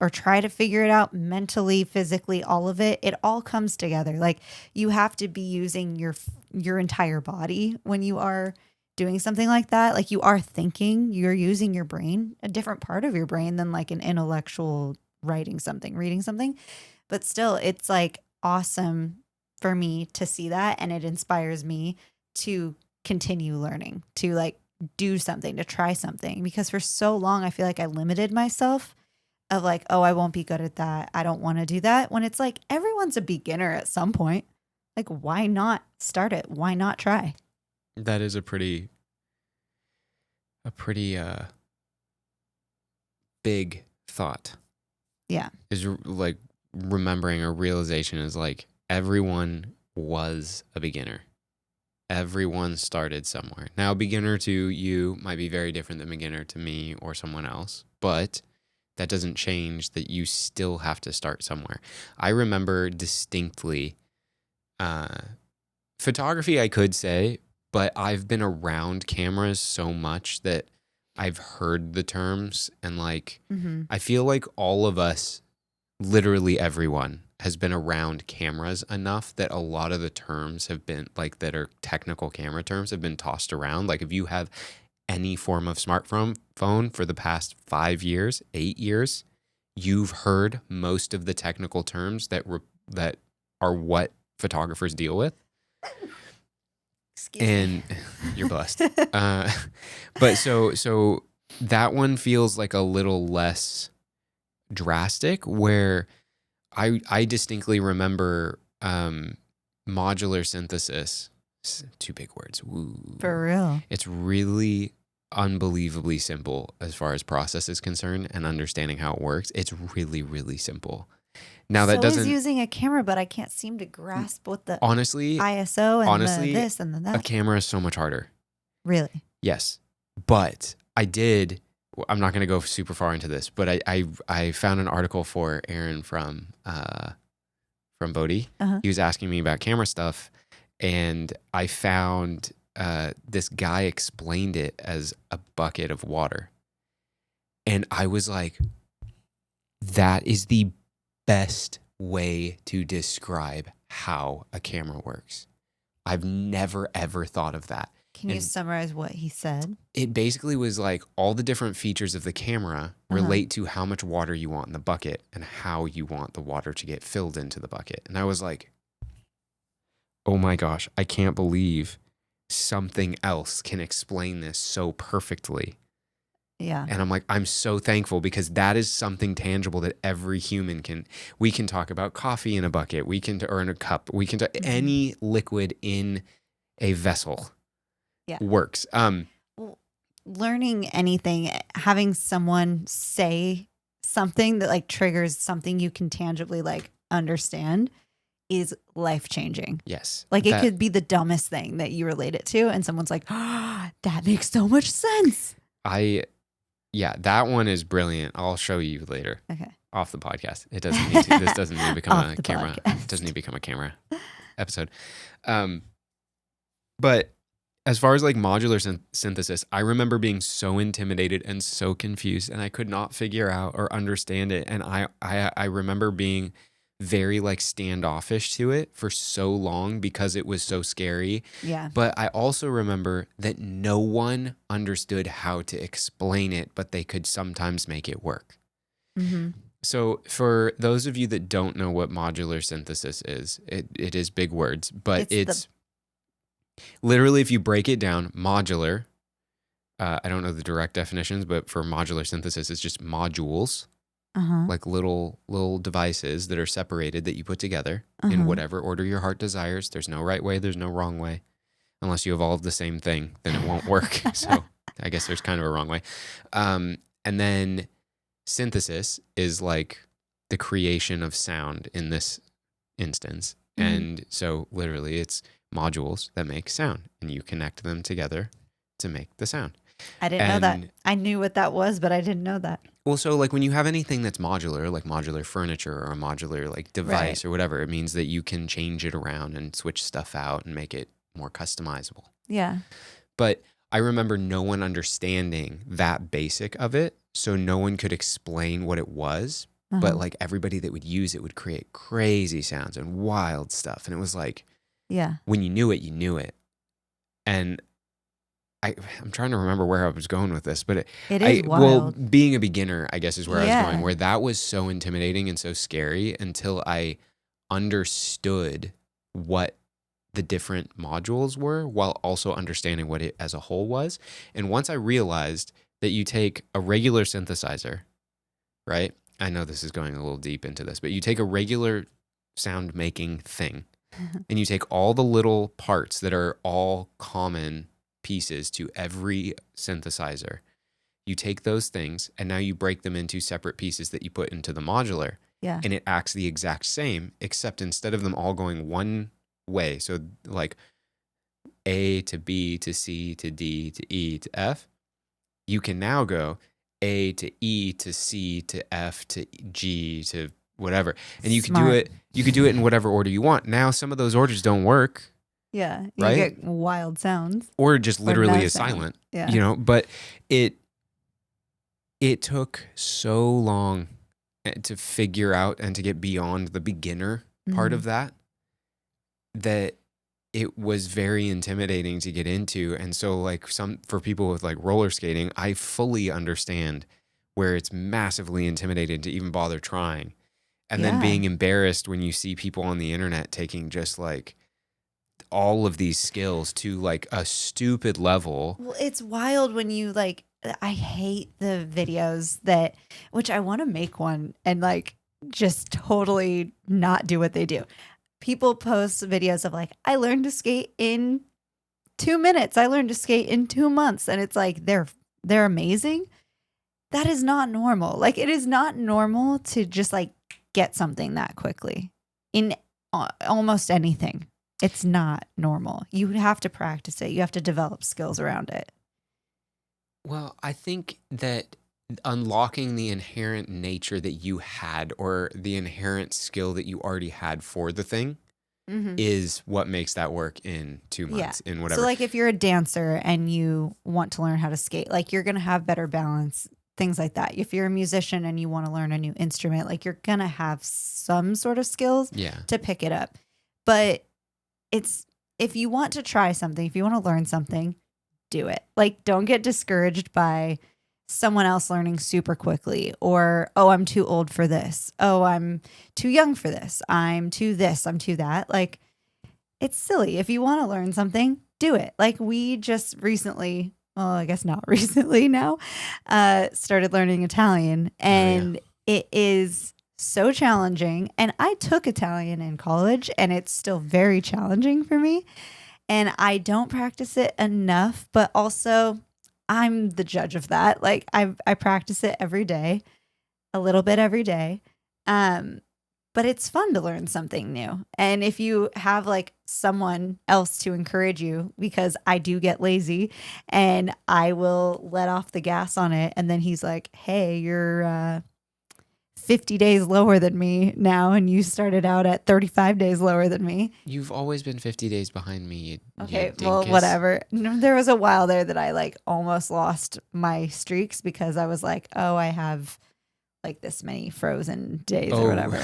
or try to figure it out mentally, physically, all of it. It all comes together. Like you have to be using your entire body when you are doing something like that. Like you are thinking, you're using your brain, a different part of your brain than like an intellectual reading something. But still, it's like awesome for me to see that, and it inspires me to continue learning, to like do something, to try something, because for so long I feel like I limited myself of like, oh, I won't be good at that, I don't want to do that, when it's like everyone's a beginner at some point. Like why not start it? Why not try? That is a pretty big thought. Yeah. Is like remembering a realization is like everyone was a beginner. Everyone started somewhere. Now, beginner to you might be very different than beginner to me or someone else, but that doesn't change that you still have to start somewhere. I remember distinctly photography, I could say, but I've been around cameras so much that I've heard the terms, and like I feel like all of us, literally everyone, has been around cameras enough that a lot of the terms have been like that are technical camera terms have been tossed around. Like if you have any form of smartphone for the past 5 years, 8 years, you've heard most of the technical terms that are what photographers deal with. Excuse And me. you're blessed. But so that one feels like a little less drastic, where I distinctly remember modular synthesis. Two big words. Woo. For real. It's really unbelievably simple as far as process is concerned and understanding how it works. It's really, really simple. Now that So doesn't is using a camera, but I can't seem to grasp what the honestly, ISO and the this and the a that. camera is so much harder. Really? Yes. But I'm not going to go super far into this, but I found an article for Aaron from Bodhi. Uh-huh. He was asking me about camera stuff, and I found this guy explained it as a bucket of water. And I was like, that is the best way to describe how a camera works. I've never, ever thought of that. Can you summarize what he said? It basically was like all the different features of the camera relate to how much water you want in the bucket and how you want the water to get filled into the bucket. And I was like, oh my gosh, I can't believe something else can explain this so perfectly. Yeah. And I'm like, I'm so thankful, because that is something tangible that every human we can talk about coffee in a bucket, or in a cup, we can talk any liquid in a vessel. Yeah. Works. Learning anything, having someone say something that like triggers something you can tangibly like understand is life-changing. Yes. Like it could be the dumbest thing that you relate it to, and someone's like, oh, that makes so much sense. Yeah, that one is brilliant. I'll show you later. Okay. Off the podcast. It doesn't need to, this doesn't need to become Off a the camera. podcast. It doesn't need to become a camera episode. But as far as like modular synthesis, I remember being so intimidated and so confused, and I could not figure out or understand it. And I remember being very like standoffish to it for so long because it was so scary. Yeah. But I also remember that no one understood how to explain it, but they could sometimes make it work. Mm-hmm. So for those of you that don't know what modular synthesis is, it is big words, but it's literally, if you break it down, modular, I don't know the direct definitions, but for modular synthesis, it's just modules, like little devices that are separated that you put together in whatever order your heart desires. There's no right way, there's no wrong way. Unless you evolve the same thing, then it won't work. So I guess there's kind of a wrong way. And then synthesis is like the creation of sound in this instance. And so literally it's modules that make sound, and you connect them together to make the sound. I didn't know that. I knew what that was, but I didn't know that. Well, so like when you have anything that's modular, like modular furniture or a modular like device or whatever, it means that you can change it around and switch stuff out and make it more customizable. Yeah. But I remember no one understanding that basic of it, so no one could explain what it was. But like everybody that would use it would create crazy sounds and wild stuff. And it was like, when you knew it, you knew it. And I'm trying to remember where I was going with this, but it is wild. Well, being a beginner, I guess, is where I was going, where that was so intimidating and so scary until I understood what the different modules were, while also understanding what it as a whole was. And once I realized that you take a regular synthesizer, right? I know this is going a little deep into this, but you take a regular sound making thing and you take all the little parts that are all common pieces to every synthesizer. You take those things and now you break them into separate pieces that you put into the modular. Yeah. And it acts the exact same, except instead of them all going one way, so like A to B to C to D to E to F, you can now go A to E to C to F to G to whatever. And you can do it, in whatever order you want. Now some of those orders don't work. Yeah. You right? get wild sounds. Or just literally no is sound. silent. Yeah. But it took so long to figure out and to get beyond the beginner part of that it was very intimidating to get into. And so like for people with like roller skating, I fully understand where it's massively intimidating to even bother trying. And then being embarrassed when you see people on the internet taking just like all of these skills to like a stupid level. Well, it's wild when you like, I hate the videos which I want to make one and like just totally not do what they do. People post videos of like, I learned to skate in 2 minutes. I learned to skate in 2 months. And it's like, they're amazing. That is not normal. Like, it is not normal to just like get something that quickly in almost anything. It's not normal. You have to practice it. You have to develop skills around it. Well, I think that unlocking the inherent nature that you had or the inherent skill that you already had for the thing is what makes that work in 2 months, in whatever. So like if you're a dancer and you want to learn how to skate, like you're going to have better balance, things like that. If you're a musician and you want to learn a new instrument, like you're going to have some sort of skills to pick it up. But if you want to try something, if you want to learn something, do it. Like, don't get discouraged by someone else learning super quickly or, oh, I'm too old for this. Oh, I'm too young for this. I'm too this. I'm too that. Like, it's silly. If you want to learn something, do it. Like we just recently, well, I guess not recently now, started learning Italian and it is so challenging. And I took Italian in college and it's still very challenging for me. And I don't practice it enough, but also I'm the judge of that. Like I practice it every day, a little bit every day. But it's fun to learn something new. And if you have like someone else to encourage you, because I do get lazy and I will let off the gas on it. And then he's like, hey, you're 50 days lower than me now. And you started out at 35 days lower than me. You've always been 50 days behind me. Okay, well, whatever. There was a while there that I like almost lost my streaks because I was like, oh, I have like this many frozen days or whatever.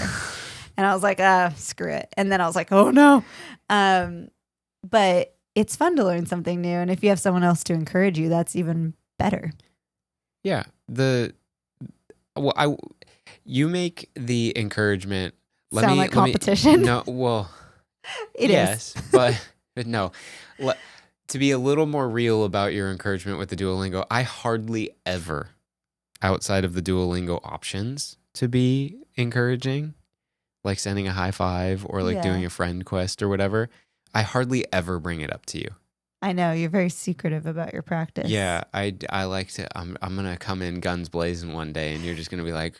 And I was like, screw it. And then I was like, oh no. But it's fun to learn something new. And if you have someone else to encourage you, that's even better. Yeah. You make the encouragement. Sound like competition? No, well, it is. but no. To be a little more real about your encouragement with the Duolingo, I hardly ever, outside of the Duolingo options, to be encouraging, like sending a high five or like doing a friend quest or whatever, I hardly ever bring it up to you. I know you're very secretive about your practice. Yeah, I like to. I'm gonna come in guns blazing one day, and you're just gonna be like,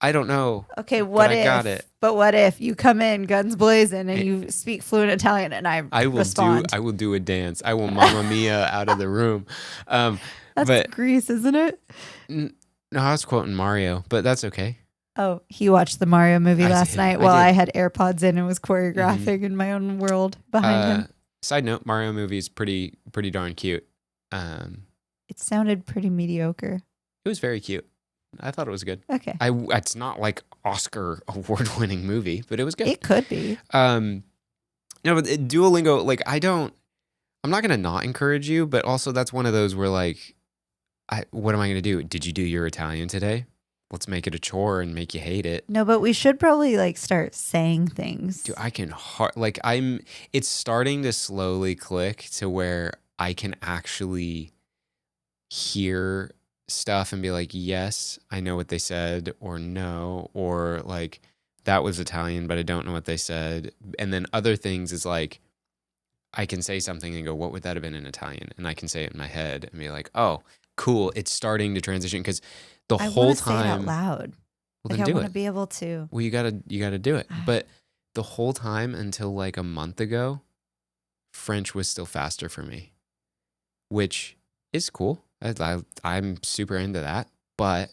I don't know. Okay, what if? I got it. But what if you come in guns blazing and you speak fluent Italian, and I respond? I will do a dance. I will Mamma Mia out of the room. That's Grease, isn't it? No, I was quoting Mario, but that's okay. Oh, he watched the Mario movie last night while I had AirPods in and was choreographing in my own world behind him. Side note, Mario movie is pretty darn cute. It sounded pretty mediocre. It was very cute. I thought it was good. Okay. It's not like Oscar award-winning movie, but it was good. It could be. No, but Duolingo, like I'm not going to not encourage you, but also that's one of those where like, what am I going to do? Did you do your Italian today? Let's make it a chore and make you hate it. No, but we should probably like start saying things. Dude, it's starting to slowly click to where I can actually hear stuff and be like, yes, I know what they said, or no, or like that was Italian, but I don't know what they said. And then other things is like, I can say something and go, what would that have been in Italian? And I can say it in my head and be like, oh, cool. It's starting to transition because the whole time. Say it out loud. Well, like then I want to be able to. Well, you gotta do it. But the whole time until like a month ago, French was still faster for me, which is cool. I'm super into that. But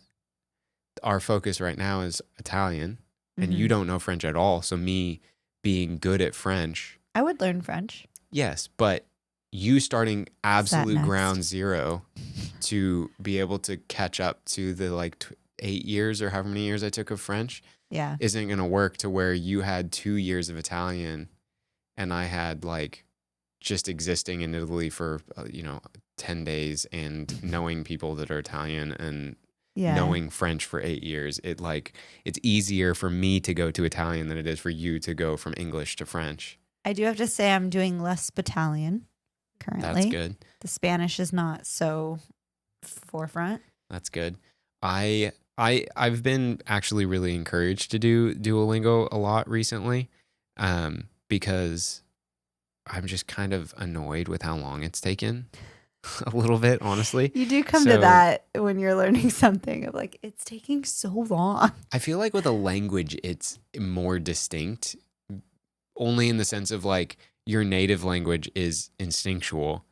our focus right now is Italian, and you don't know French at all. So me being good at French, I would learn French. Yes, but you starting absolute ground zero to be able to catch up to the like 8 years or however many years I took of French Yeah. isn't going to work to where you had 2 years of Italian and I had like just existing in Italy for 10 days and knowing people that are Italian and Yeah. knowing French for 8 years. It's easier for me to go to Italian than it is for you to go from English to French. I do have to say I'm doing less battalion currently. That's good. The Spanish is not so forefront. That's good. I've been actually really encouraged to do Duolingo a lot recently, because I'm just kind of annoyed with how long it's taken. A little bit, honestly. You do come to that when you're learning something of like, it's taking so long. I feel like with a language, it's more distinct, only in the sense of like your native language is instinctual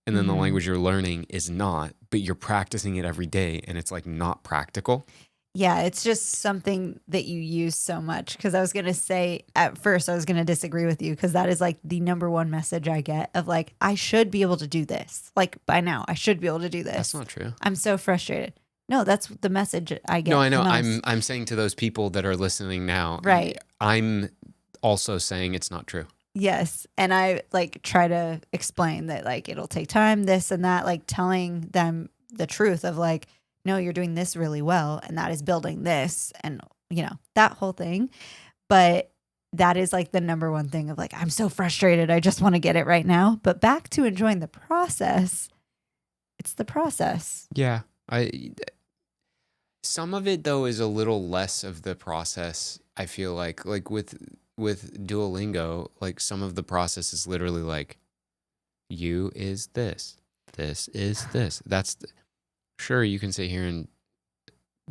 and then the language you're learning is not, but you're practicing it every day and it's like not practical. Yeah, it's just something that you use so much. Because I was going to say, at first, I was going to disagree with you because that is like the number one message I get of like, I should be able to do this. Like by now, I should be able to do this. That's not true. I'm so frustrated. No, that's the message I get. No, I know. I'm saying to those people that are listening now, right. I'm also saying it's not true. Yes. And I like try to explain that like it'll take time, this and that, like telling them the truth of like, no, you're doing this really well, and that is building this, and that whole thing. But that is like the number one thing of like, I'm so frustrated. I just want to get it right now. But back to enjoying the process. It's the process. Yeah. Some of it though is a little less of the process. I feel like with Duolingo, like some of the process is literally like, you is this is this. Sure, you can sit here and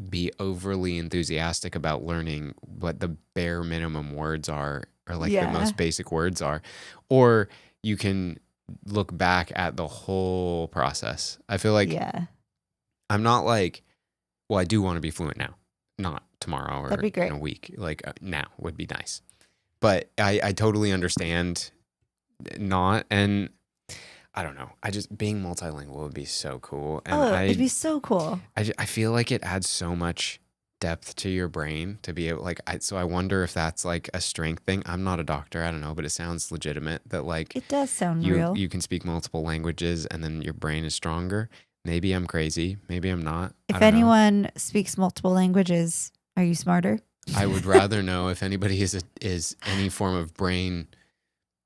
be overly enthusiastic about learning what the bare minimum words are, or like the most basic words are, or you can look back at the whole process. I feel like I'm not like, well, I do want to be fluent now, not tomorrow or in a week. Like now would be nice, but I totally understand not. And I don't know. Being multilingual would be so cool. And it'd be so cool. I feel like it adds so much depth to your brain to be able, like, so I wonder if that's like a strength thing. I'm not a doctor. I don't know, but it sounds legitimate that like it does sound real. You can speak multiple languages and then your brain is stronger. Maybe I'm crazy. Maybe I'm not. If anyone speaks multiple languages, are you smarter? I would rather know if anybody is any form of brain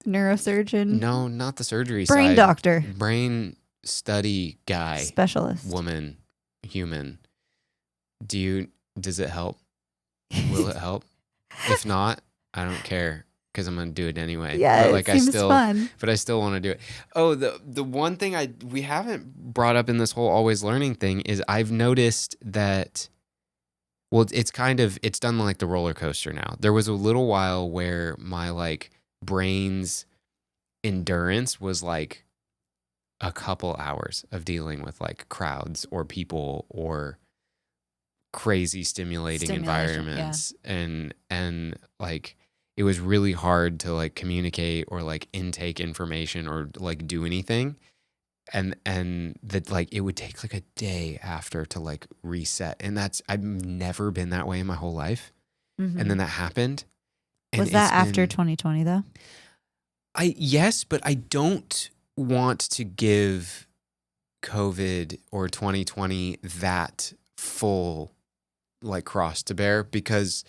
neurosurgeon. No, not the surgery brain side. Doctor. Brain study guy. Specialist. Woman. Human. Does it help? Will it help? If not, I don't care because I'm gonna do it anyway. Yeah, it seems fun. But I still want to do it. Oh, the one thing we haven't brought up in this whole always learning thing is I've noticed that. Well, it's done like the roller coaster now. There was a little while where my like brain's endurance was like a couple hours of dealing with like crowds or people or crazy stimulating environments, and like it was really hard to like communicate or like intake information or like do anything, and that like it would take like a day after to like reset, and I've never been that way in my whole life. And then that happened. And was that after 2020 though? Yes, but I don't want to give COVID or 2020 that full like cross to bear, because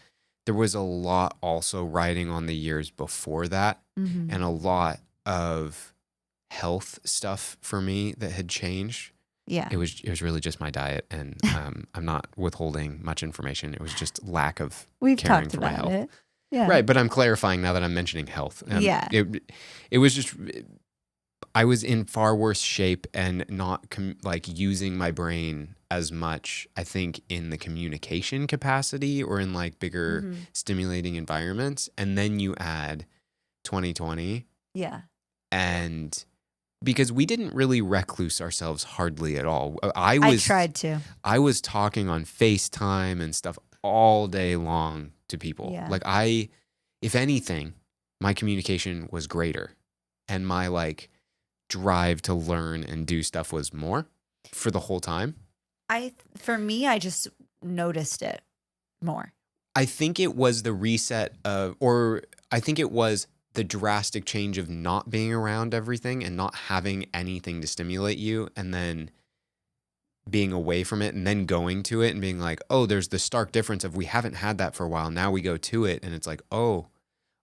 there was a lot also riding on the years before that, and a lot of health stuff for me that had changed. Yeah. It was really just my diet, and I'm not withholding much information. It was just lack of We've caring talked for my about health. it. Yeah. Right, but I'm clarifying now that I'm mentioning health. It was just I was in far worse shape and not like using my brain as much, I think, in the communication capacity or in like bigger stimulating environments. And then you add 2020. Yeah. And because we didn't really recluse ourselves hardly at all. I tried to. I was talking on FaceTime and stuff all day long to people. Yeah. Like if anything, my communication was greater, and my like drive to learn and do stuff was more for the whole time. For me, I just noticed it more? I think it was the reset or I think it was the drastic change of not being around everything and not having anything to stimulate you, and then being away from it and then going to it and being like, oh, there's the stark difference of we haven't had that for a while. Now we go to it and it's like, oh,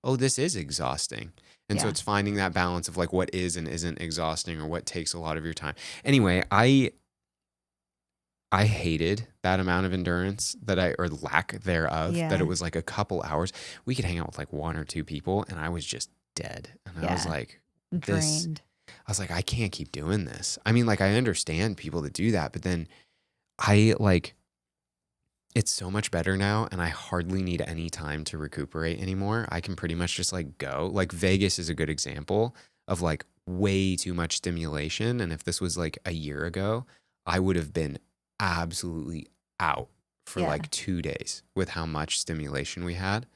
this is exhausting. And so Yeah. it's finding that balance of like what is and isn't exhausting or what takes a lot of your time. Anyway, I hated that amount of endurance or lack thereof, that Yeah. it was like a couple hours. We could hang out with like one or two people and I was just dead. And I was Yeah. like, Drained. I was like, I can't keep doing this. I mean, like, I understand people that do that, but then it's so much better now and I hardly need any time to recuperate anymore. I can pretty much just like go. Like Vegas is a good example of like way too much stimulation. And if this was like a year ago, I would have been absolutely out for Yeah. like 2 days with how much stimulation we had.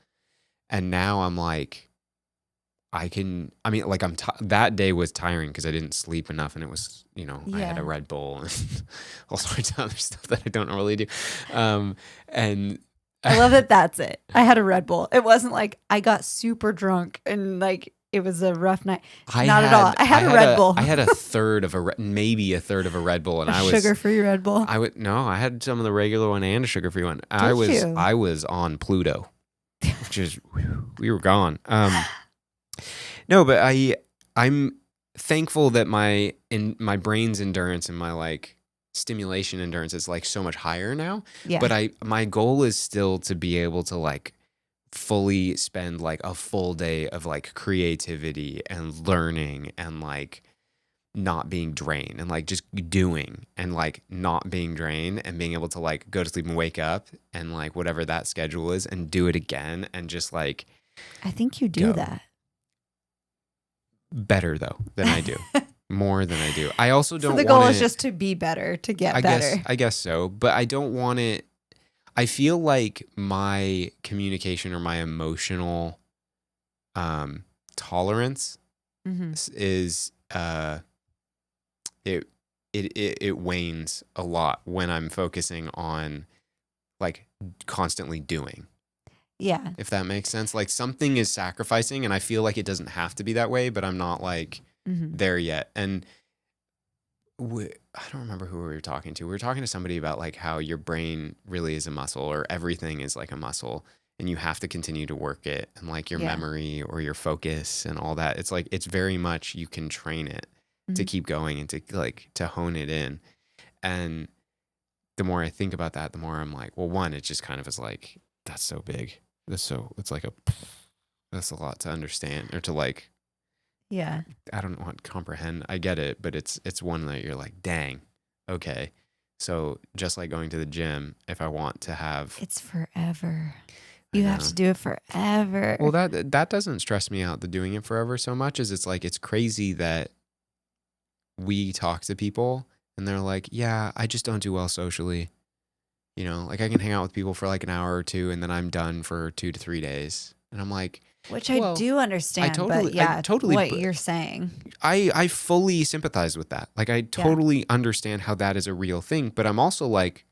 And now I'm like, that day was tiring because I didn't sleep enough and it was, I had a Yeah. Red Bull and all sorts of other stuff that I don't really do. And I love that that's it. I had a Red Bull. It wasn't like I got super drunk and like it was a rough night. Not at all. I had a Red Bull. I had maybe a third of a Red Bull, and I was sugar-free Red Bull. I had some of the regular one and a sugar-free one. You? I was on Pluto, which is we were gone. No, but I'm thankful that my brain's endurance and my like stimulation endurance is like so much higher now. Yeah. But my goal is still to be able to like fully spend like a full day of like creativity and learning and like not being drained and like just doing and like not being drained and being able to like go to sleep and wake up and like whatever that schedule is and do it again and just like I think you do go. that. Better though than I do. More than I do. I also don't So the want goal is just to be better, to get better. I guess so, but I don't want it. I feel like my communication or my emotional tolerance is it wanes a lot when I'm focusing on like constantly doing. Yeah. If that makes sense. Like something is sacrificing and I feel like it doesn't have to be that way, but I'm not like there yet. And I don't remember who we were talking to. We were talking to somebody about like how your brain really is a muscle or everything is like a muscle and you have to continue to work it and like your memory or your focus and all that. It's like, it's very much, you can train it to keep going and to like, to hone it in. And the more I think about that, the more I'm like, well, one, it just kind of is like, that's so big. It's like that's a lot to understand or to like, yeah, I don't want to comprehend. I get it, but it's one that you're like, dang, okay. So just like going to the gym, if I want to have, it's forever. You have to do it forever. Well, that doesn't stress me out, the doing it forever so much as it's like, it's crazy that we talk to people and they're like, yeah, I just don't do well socially. You know, like I can hang out with people for like an hour or two and then I'm done for 2 to 3 days. And I'm like, which I do understand, but yeah, what you're saying. I fully sympathize with that. Like I totally understand how that is a real thing, but I'm also like,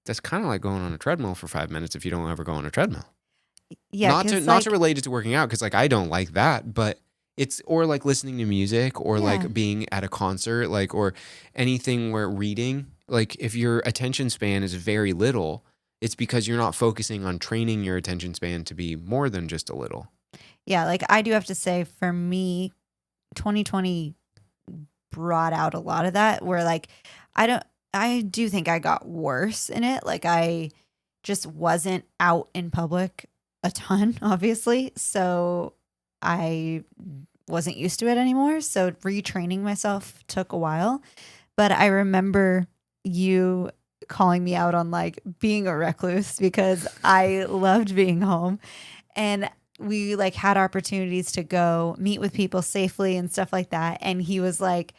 that's kind of like going on a treadmill for 5 minutes if you don't ever go on a treadmill. Yeah. Not to relate it to working out, because like I don't like that, but it's, or like listening to music or like being at a concert, like, or anything where reading, like if your attention span is very little, it's because you're not focusing on training your attention span to be more than just a little. Yeah, like I do have to say, for me, 2020 brought out a lot of that where like I do think I got worse in it. Like I just wasn't out in public a ton, obviously. So I wasn't used to it anymore. So retraining myself took a while. But I remember you calling me out on like being a recluse because I loved being home. And we like had opportunities to go meet with people safely and stuff like that. And he was like,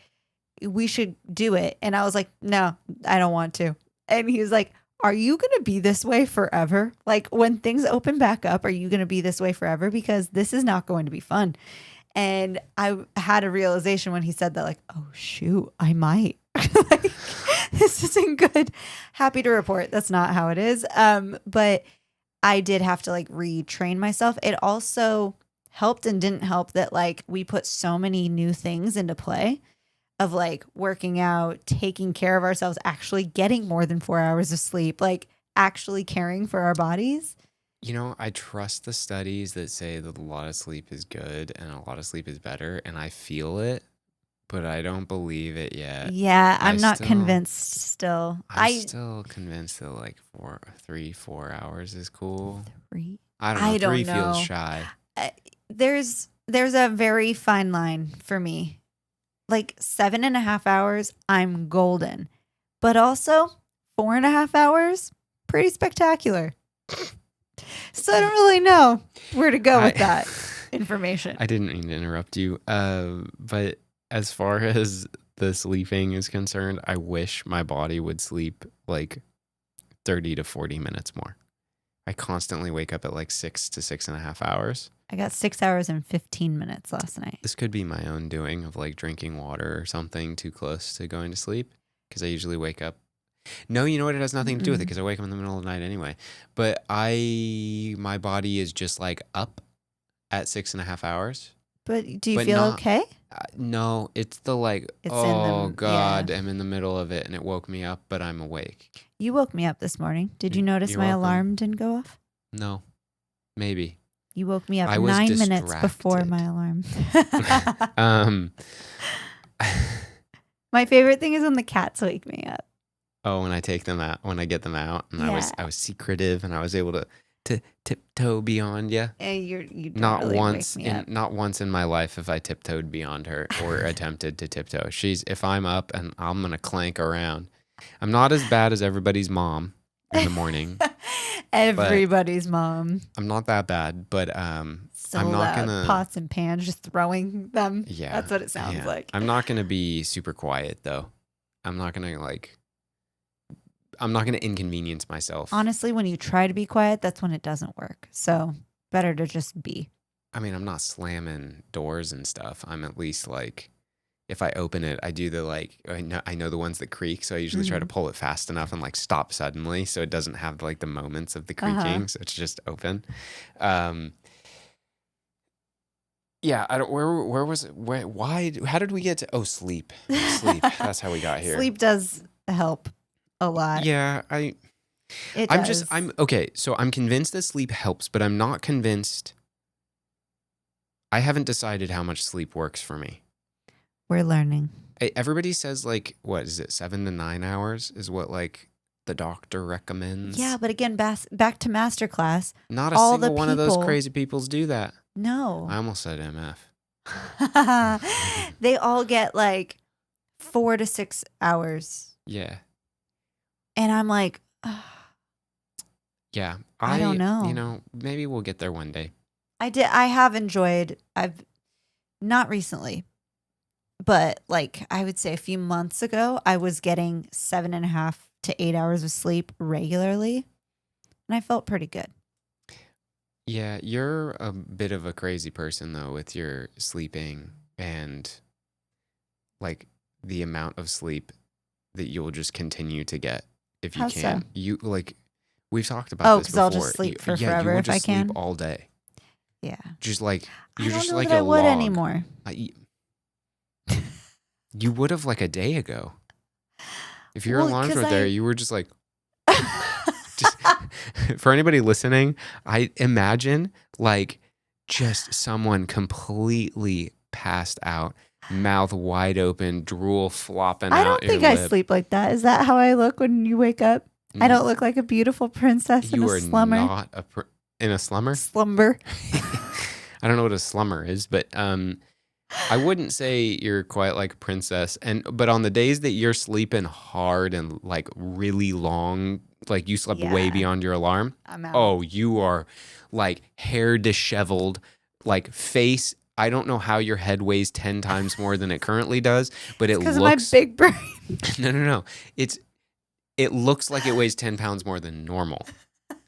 we should do it. And I was like, no, I don't want to. And he was like, are you going to be this way forever? Like when things open back up, are you going to be this way forever? Because this is not going to be fun. And I had a realization when he said that, like, oh shoot, I might. Like, this isn't good. Happy to report that's not how it is. But I did have to like retrain myself. It also helped and didn't help that like we put so many new things into play of like working out, taking care of ourselves, actually getting more than 4 hours of sleep, like actually caring for our bodies. You know, I trust the studies that say that a lot of sleep is good and a lot of sleep is better, and I feel it, but I don't believe it yet. Yeah, I I'm not still, convinced still. I'm still convinced that like 4 hours is cool. Three. I don't know. I Three don't feels know. shy. There's a very fine line for me. Like 7.5 hours, I'm golden. But also 4.5 hours, pretty spectacular. So I don't really know where to go with that information. I didn't mean to interrupt you. But as far as the sleeping is concerned, I wish my body would sleep like 30 to 40 minutes more. I constantly wake up at like 6 to 6.5 hours. I got 6 hours and 15 minutes last night. This could be my own doing of like drinking water or something too close to going to sleep, because I usually wake up. No, you know what? It has nothing to do with it, because I wake up in the middle of the night anyway. But my body is just like up at 6.5 hours. But do you But feel not- okay? No, it's the like, It's oh God, yeah. I'm in the middle of it and it woke me up, but I'm awake. You woke me up this morning. Did you notice You're my welcome. alarm didn't go off? No, maybe. You woke me up I was 9 minutes before distracted. my alarm. Oh, My favorite thing is when the cats wake me up. when I take them out, when I get them out, and Yeah. I was secretive, and I was able to tiptoe beyond you. And you don't Not really once wake me up. not once in my life have I tiptoed beyond her or attempted to tiptoe. If I'm up and I'm gonna clank around. I'm not as bad as everybody's mom in the morning. Everybody's mom. I'm not that bad, but So I'm not loud. gonna Pots and pans, just throwing them. Yeah. That's what it sounds yeah. like. I'm not gonna be super quiet though. I'm not gonna inconvenience myself. Honestly, when you try to be quiet, that's when it doesn't work. So better to just be. I mean, I'm not slamming doors and stuff. I'm at least like, if I open it, I do the like, I know the ones that creak, so I usually try to pull it fast enough and like stop suddenly, so it doesn't have like the moments of the creaking, so it's just open. Yeah, I don't. Where was it? Why? How did we get to? Sleep. Sleep. That's how we got here. Sleep does help a lot. Yeah, I'm okay. So I'm convinced that sleep helps, but I'm not convinced. I haven't decided how much sleep works for me. We're learning. Everybody says like, what is it? 7 to 9 hours is what like the doctor recommends. Yeah, but again, back to masterclass. Not a all the single one of those people- crazy peoples do that. No. I almost said MF. They all get like 4 to 6 hours. Yeah. And I'm like, Yeah. I don't know. You know, maybe we'll get there one day. I have enjoyed, I've not recently, but like I would say a few months ago, I was getting 7.5 to 8 hours of sleep regularly. And I felt pretty good. Yeah, you're a bit of a crazy person though with your sleeping and like the amount of sleep that you'll just continue to get if you How can. so? You like we've talked about this 'cause before. I'll just sleep for you forever will if I just sleep can? all day. Yeah. Just like I you're don't just know like that a I would log. anymore. You would have like a day ago. If your Well, alarms 'cause were there, I- you were just like just for anybody listening, I imagine like just someone completely passed out, mouth wide open, drool flopping I out don't your think I lip. sleep like that. Is that how I look when you wake up? I don't look like a beautiful princess in You a are slumber. not in a slumber. Slumber. I don't know what a slumber is, but I wouldn't say you're quite like a princess. But on the days that you're sleeping hard and like really long, like you slept way Yeah. beyond your alarm. I'm out. Oh, you are like hair disheveled, like face. I don't know how your head weighs 10 times more than it currently does, but it Because of my looks. big brain. No. It looks like it weighs 10 pounds more than normal.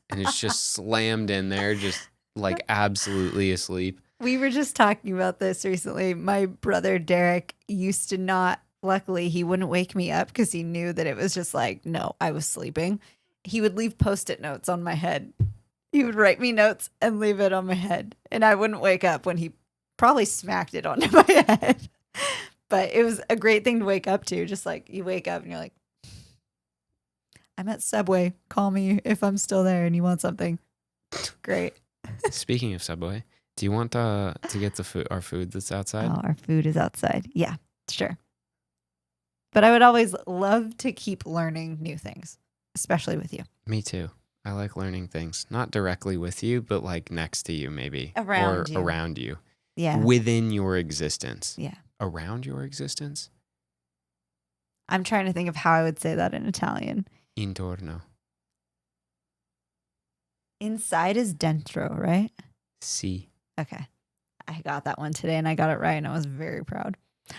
And it's just slammed in there, just like absolutely asleep. We were just talking about this recently. My brother Derek used to not luckily he wouldn't wake me up because he knew that it was just like, no, I was sleeping. He would leave Post-it notes on my head. He would write me notes and leave it on my head. And I wouldn't wake up when he probably smacked it onto my head. But it was a great thing to wake up to. Just like you wake up and you're like, I'm at Subway. Call me if I'm still there and you want something. Great. Speaking of Subway, do you want to get the our food that's outside? Oh, our food is outside. Yeah, sure. But I would always love to keep learning new things, especially with you. Me too. I like learning things, not directly with you, but like next to you, maybe. Around you. Around you. Yeah. Within your existence. Yeah. Around your existence? I'm trying to think of how I would say that in Italian. Intorno. Inside is dentro, right? Si. Okay. I got that one today and I got it right and I was very proud.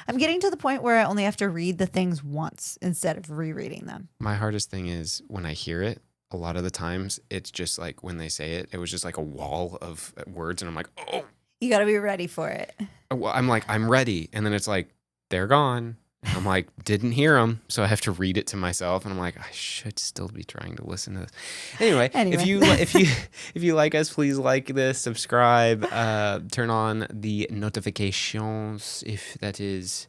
I'm getting to the point where I only have to read the things once instead of rereading them. My hardest thing is when I hear it, a lot of the times it's just like when they say it, it was just like a wall of words and I'm like, oh. You got to be ready for it. Well, I'm like, I'm ready. And then it's like, they're gone. And I'm like, didn't hear them. So I have to read it to myself. And I'm like, I should still be trying to listen to this. Anyway. If you like us, please like this, subscribe, turn on the notifications if that is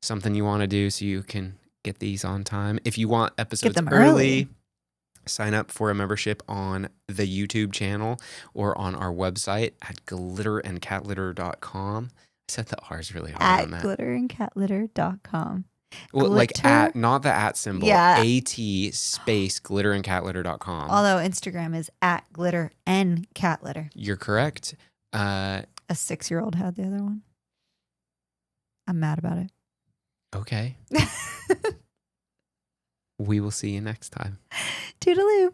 something you want to do so you can get these on time. If you want episodes early, sign up for a membership on the YouTube channel or on our website at glitterandcatlitter.com. I said the R's really hard on that. glitterandcatlitter.com. Well, like at, not the at symbol. Yeah. AT space glitterandcatlitter.com. Although Instagram is at glitterandcatlitter. You're correct. A 6-year-old had the other one. I'm mad about it. Okay. We will see you next time. Toodaloo.